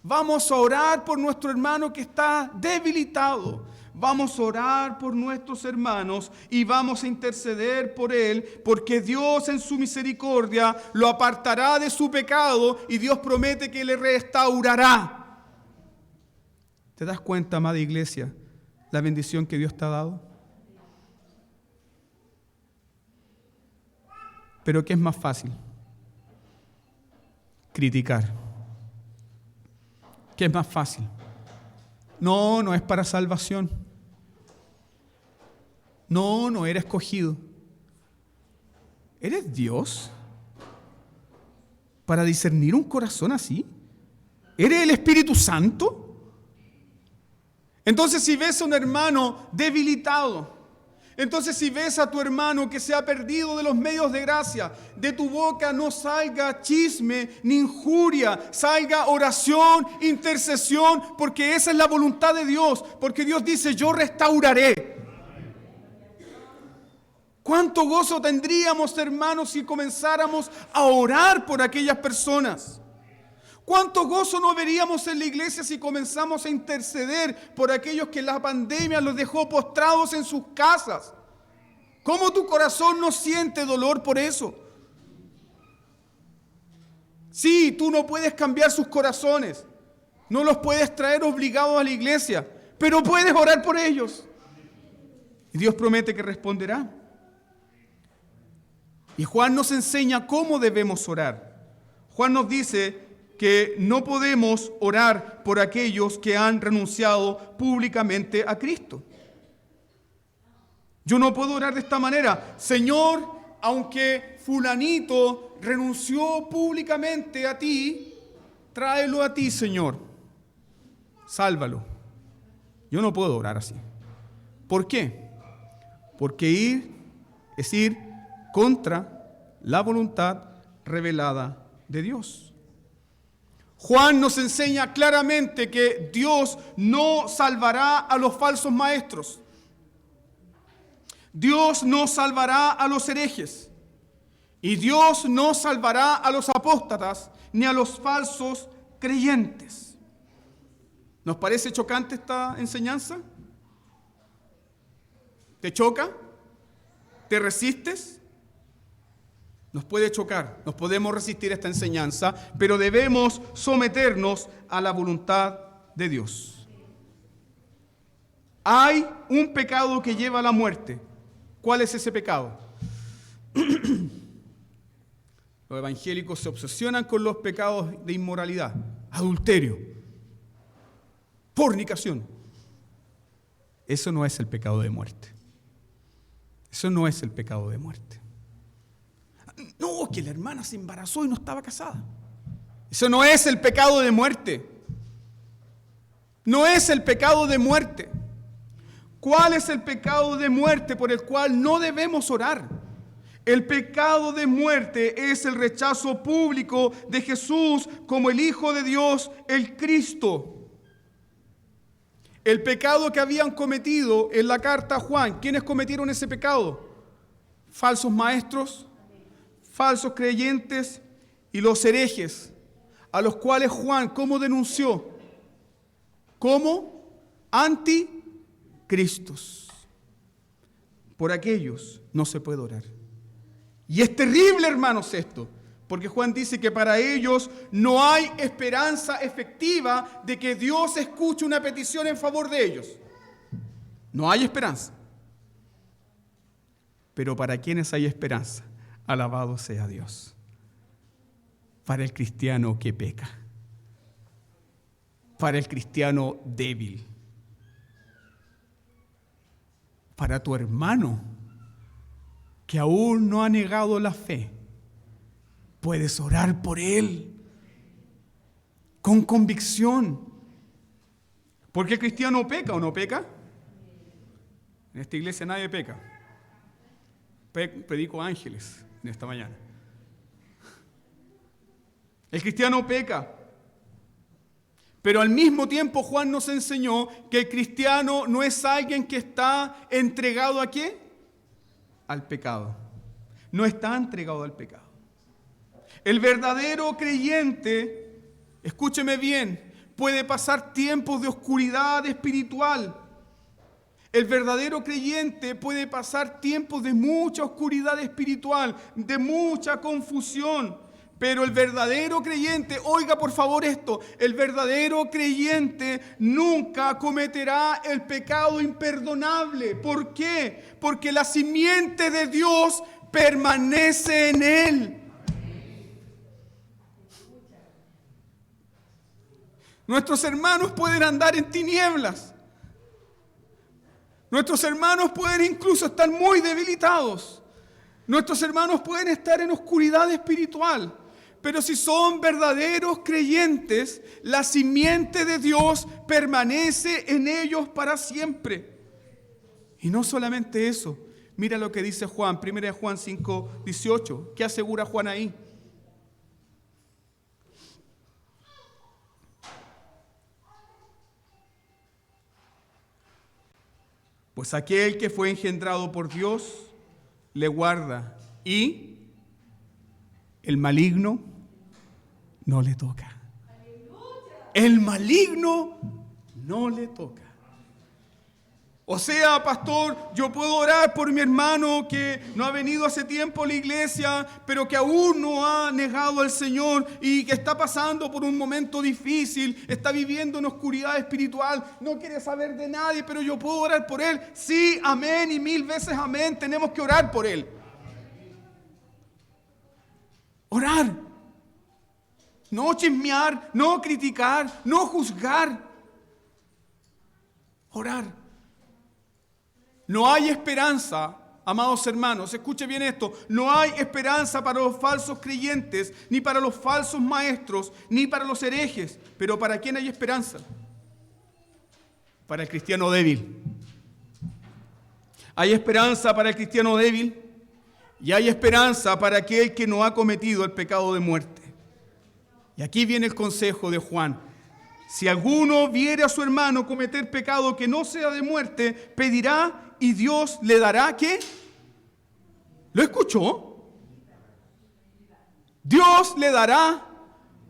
Speaker 1: Vamos a orar por nuestro hermano que está debilitado. Vamos a orar por nuestros hermanos y vamos a interceder por él, porque Dios en su misericordia lo apartará de su pecado y Dios promete que le restaurará. ¿Te das cuenta, amada iglesia, la bendición que Dios te ha dado? Pero ¿qué es más fácil? Criticar. ¿Qué es más fácil? No es para salvación. No eres escogido. ¿Eres Dios para discernir un corazón así? ¿Eres el Espíritu Santo? Entonces, si ves a un hermano debilitado, entonces si ves a tu hermano que se ha perdido de los medios de gracia, de tu boca no salga chisme ni injuria, salga oración, intercesión, porque esa es la voluntad de Dios, porque Dios dice, yo restauraré. ¿Cuánto gozo tendríamos, hermanos, si comenzáramos a orar por aquellas personas? ¿Cuánto gozo no veríamos en la iglesia si comenzamos a interceder por aquellos que la pandemia los dejó postrados en sus casas? ¿Cómo tu corazón no siente dolor por eso? Sí, tú no puedes cambiar sus corazones, no los puedes traer obligados a la iglesia, pero puedes orar por ellos. Y Dios promete que responderá. Y Juan nos enseña cómo debemos orar. Juan nos dice que no podemos orar por aquellos que han renunciado públicamente a Cristo. Yo no puedo orar de esta manera. Señor, aunque fulanito renunció públicamente a ti, tráelo a ti, Señor. Sálvalo. Yo no puedo orar así. ¿Por qué? Porque ir contra la voluntad revelada de Dios. Juan nos enseña claramente que Dios no salvará a los falsos maestros. Dios no salvará a los herejes. Y Dios no salvará a los apóstatas ni a los falsos creyentes. ¿Nos parece chocante esta enseñanza? ¿Te choca? ¿Te resistes? Nos puede chocar, nos podemos resistir a esta enseñanza, pero debemos someternos a la voluntad de Dios. Hay un pecado que lleva a la muerte. ¿Cuál es ese pecado? Los evangélicos se obsesionan con los pecados de inmoralidad, adulterio, fornicación. Eso no es el pecado de muerte. Eso no es el pecado de muerte. No, que la hermana se embarazó y no estaba casada. Eso no es el pecado de muerte. No es el pecado de muerte. ¿Cuál es el pecado de muerte por el cual no debemos orar? El pecado de muerte es el rechazo público de Jesús como el Hijo de Dios, el Cristo. El pecado que habían cometido en la carta a Juan. ¿Quiénes cometieron ese pecado? Falsos maestros, falsos creyentes y los herejes, a los cuales Juan, ¿cómo denunció? Como anticristos. Por aquellos no se puede orar. Y es terrible, hermanos, esto, porque Juan dice que para ellos no hay esperanza efectiva de que Dios escuche una petición en favor de ellos. No hay esperanza. Pero para quienes hay esperanza, alabado sea Dios. Para el cristiano que peca. Para el cristiano débil. Para tu hermano que aún no ha negado la fe. Puedes orar por él con convicción. Porque el cristiano peca o no peca. En esta iglesia nadie peca. Predico ángeles en esta mañana. El cristiano peca. Pero al mismo tiempo Juan nos enseñó que el cristiano no es alguien que está entregado ¿a qué? Al pecado. No está entregado al pecado. El verdadero creyente, escúcheme bien, puede pasar tiempos de oscuridad espiritual. El verdadero creyente puede pasar tiempos de mucha oscuridad espiritual, de mucha confusión. Pero el verdadero creyente, oiga por favor esto, el verdadero creyente nunca cometerá el pecado imperdonable. ¿Por qué? Porque la simiente de Dios permanece en él. Nuestros hermanos pueden andar en tinieblas. Nuestros hermanos pueden incluso estar muy debilitados. Nuestros hermanos pueden estar en oscuridad espiritual. Pero si son verdaderos creyentes, la simiente de Dios permanece en ellos para siempre. Y no solamente eso. Mira lo que dice Juan, 1 Juan 5:18. ¿Qué asegura Juan ahí? Pues aquel que fue engendrado por Dios le guarda y el maligno no le toca. El maligno no le toca. O sea, pastor, yo puedo orar por mi hermano que no ha venido hace tiempo a la iglesia, pero que aún no ha negado al Señor y que está pasando por un momento difícil, está viviendo en oscuridad espiritual, no quiere saber de nadie, pero yo puedo orar por él. Sí, amén y 1000 veces amén, tenemos que orar por él. Orar. No chismear, no criticar, no juzgar. Orar. No hay esperanza, amados hermanos, escuche bien esto, no hay esperanza para los falsos creyentes, ni para los falsos maestros, ni para los herejes. Pero ¿para quién hay esperanza? Para el cristiano débil. Hay esperanza para el cristiano débil y hay esperanza para aquel que no ha cometido el pecado de muerte. Y aquí viene el consejo de Juan. Si alguno viere a su hermano cometer pecado que no sea de muerte, pedirá y Dios le dará ¿qué? ¿Lo escuchó? Dios le dará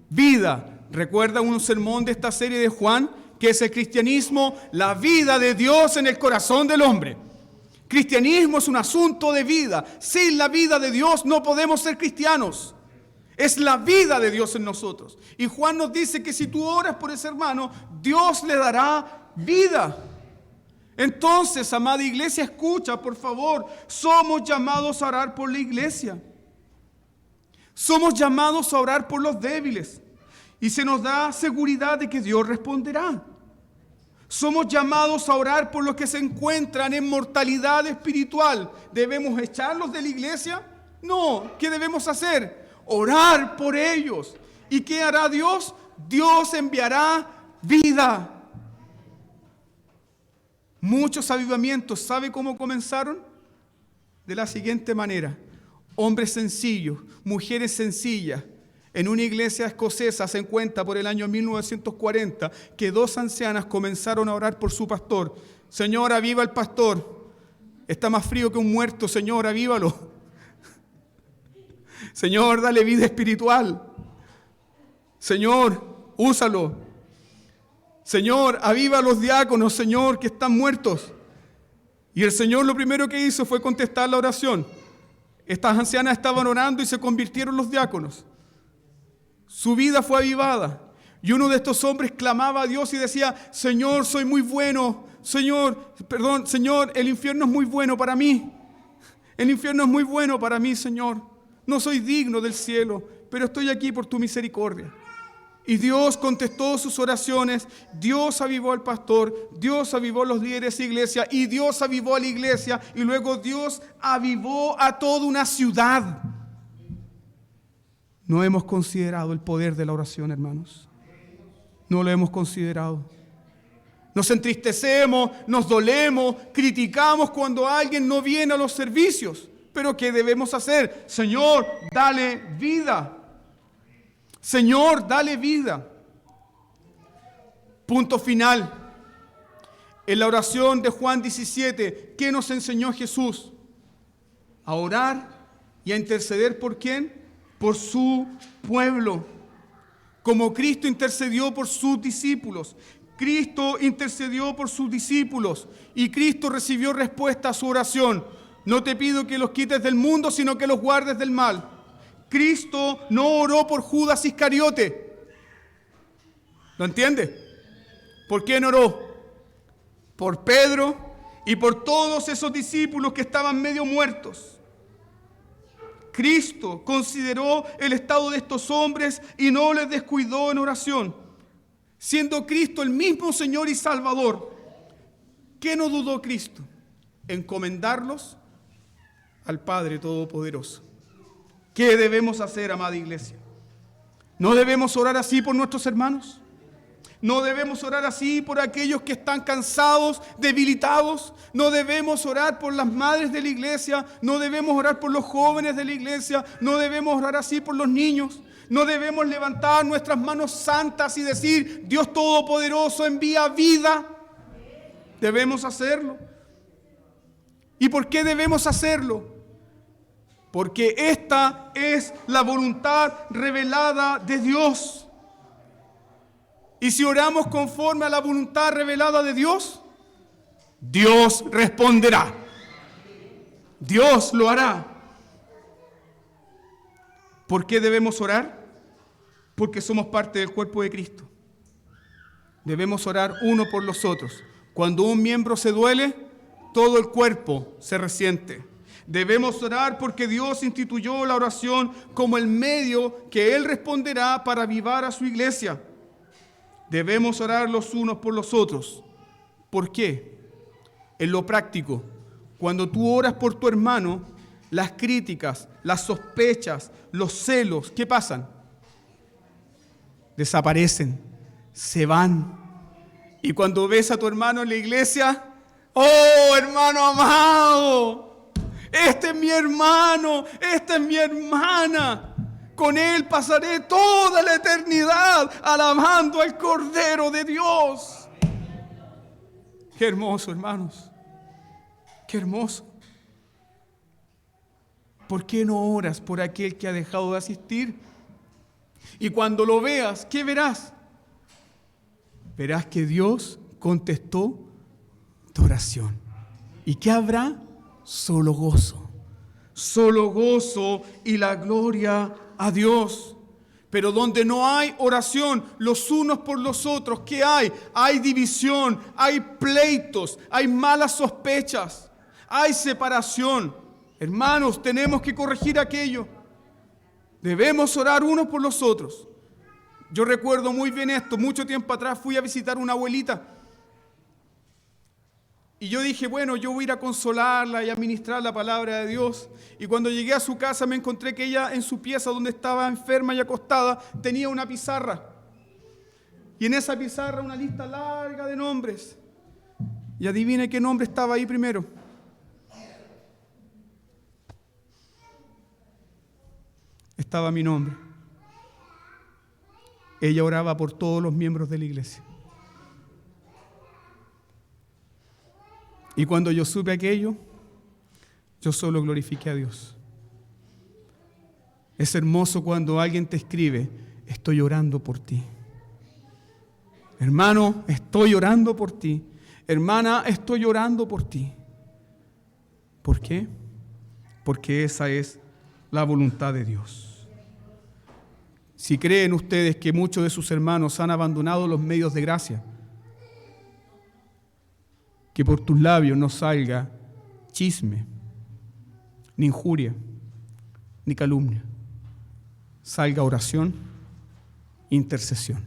Speaker 1: vida. ¿Recuerda un sermón de esta serie de Juan? Que es el cristianismo, la vida de Dios en el corazón del hombre. Cristianismo es un asunto de vida. Sin la vida de Dios no podemos ser cristianos. Es la vida de Dios en nosotros. Y Juan nos dice que si tú oras por ese hermano, Dios le dará vida. Entonces, amada iglesia, escucha, por favor. Somos llamados a orar por la iglesia. Somos llamados a orar por los débiles y se nos da seguridad de que Dios responderá. Somos llamados a orar por los que se encuentran en mortalidad espiritual. ¿Debemos echarlos de la iglesia? No. ¿Qué debemos hacer? Orar por ellos. ¿Y qué hará Dios? Dios enviará vida. Muchos avivamientos, ¿sabe cómo comenzaron? De la siguiente manera. Hombres sencillos, mujeres sencillas. En una iglesia escocesa se cuenta por el año 1940 que 2 ancianas comenzaron a orar por su pastor. Señor, aviva al pastor. Está más frío que un muerto, Señor, avívalo. Señor, dale vida espiritual. Señor, úsalo. Señor, aviva a los diáconos, Señor, que están muertos. Y el Señor lo primero que hizo fue contestar la oración. Estas ancianas estaban orando y se convirtieron los diáconos. Su vida fue avivada. Y uno de estos hombres clamaba a Dios y decía, Señor, soy muy bueno. Señor, el infierno es muy bueno para mí. El infierno es muy bueno para mí, Señor. No soy digno del cielo, pero estoy aquí por tu misericordia. Y Dios contestó sus oraciones. Dios avivó al pastor. Dios avivó a los líderes de iglesia. Y Dios avivó a la iglesia. Y luego Dios avivó a toda una ciudad. No hemos considerado el poder de la oración, hermanos. No lo hemos considerado. Nos entristecemos, nos dolemos, criticamos cuando alguien no viene a los servicios. Pero ¿qué debemos hacer? Señor, dale vida. Señor, dale vida. Punto final. En la oración de Juan 17, ¿qué nos enseñó Jesús? A orar y a interceder ¿por quién? Por su pueblo. Como Cristo intercedió por sus discípulos. Cristo intercedió por sus discípulos y Cristo recibió respuesta a su oración. No te pido que los quites del mundo, sino que los guardes del mal. Cristo no oró por Judas Iscariote. ¿Lo entiende? ¿Por quién oró? Por Pedro y por todos esos discípulos que estaban medio muertos. Cristo consideró el estado de estos hombres y no les descuidó en oración. Siendo Cristo el mismo Señor y Salvador, ¿qué no dudó Cristo? Encomendarlos al Padre Todopoderoso. ¿Qué debemos hacer, amada iglesia? ¿No debemos orar así por nuestros hermanos? ¿No debemos orar así por aquellos que están cansados, debilitados? ¿No debemos orar por las madres de la iglesia? ¿No debemos orar por los jóvenes de la iglesia? ¿No debemos orar así por los niños? ¿No debemos levantar nuestras manos santas y decir, Dios Todopoderoso envía vida? Debemos hacerlo. ¿Y por qué debemos hacerlo? Porque esta es la voluntad revelada de Dios. Y si oramos conforme a la voluntad revelada de Dios, Dios responderá. Dios lo hará. ¿Por qué debemos orar? Porque somos parte del cuerpo de Cristo. Debemos orar uno por los otros. Cuando un miembro se duele, todo el cuerpo se resiente. Debemos orar porque Dios instituyó la oración como el medio que Él responderá para avivar a su iglesia. Debemos orar los unos por los otros. ¿Por qué? En lo práctico, cuando tú oras por tu hermano, las críticas, las sospechas, los celos, ¿qué pasan? Desaparecen, se van. Y cuando ves a tu hermano en la iglesia, ¡oh, hermano amado! Este es mi hermano, esta es mi hermana. Con él pasaré toda la eternidad alabando al Cordero de Dios. Qué hermoso, hermanos. Qué hermoso. ¿Por qué no oras por aquel que ha dejado de asistir? Y cuando lo veas, ¿qué verás? Verás que Dios contestó tu oración. ¿Y qué habrá? Solo gozo. Solo gozo y la gloria a Dios. Pero donde no hay oración los unos por los otros, ¿qué hay? Hay división, hay pleitos, hay malas sospechas, hay separación. Hermanos, tenemos que corregir aquello. Debemos orar unos por los otros. Yo recuerdo muy bien esto. Mucho tiempo atrás fui a visitar una abuelita. Y yo dije, bueno, yo voy a ir a consolarla y a ministrar la palabra de Dios. Y cuando llegué a su casa me encontré que ella en su pieza donde estaba enferma y acostada tenía una pizarra. Y en esa pizarra una lista larga de nombres. Y adivine qué nombre estaba ahí primero. Estaba mi nombre. Ella oraba por todos los miembros de la iglesia. Y cuando yo supe aquello, yo solo glorifiqué a Dios. Es hermoso cuando alguien te escribe, estoy orando por ti. Hermano, estoy orando por ti. Hermana, estoy orando por ti. ¿Por qué? Porque esa es la voluntad de Dios. Si creen ustedes que muchos de sus hermanos han abandonado los medios de gracia, que por tus labios no salga chisme, ni injuria, ni calumnia. Salga oración, intercesión.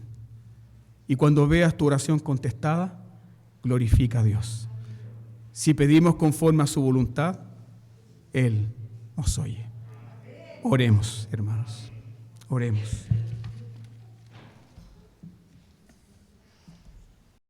Speaker 1: Y cuando veas tu oración contestada, glorifica a Dios. Si pedimos conforme a su voluntad, Él nos oye. Oremos, hermanos. Oremos.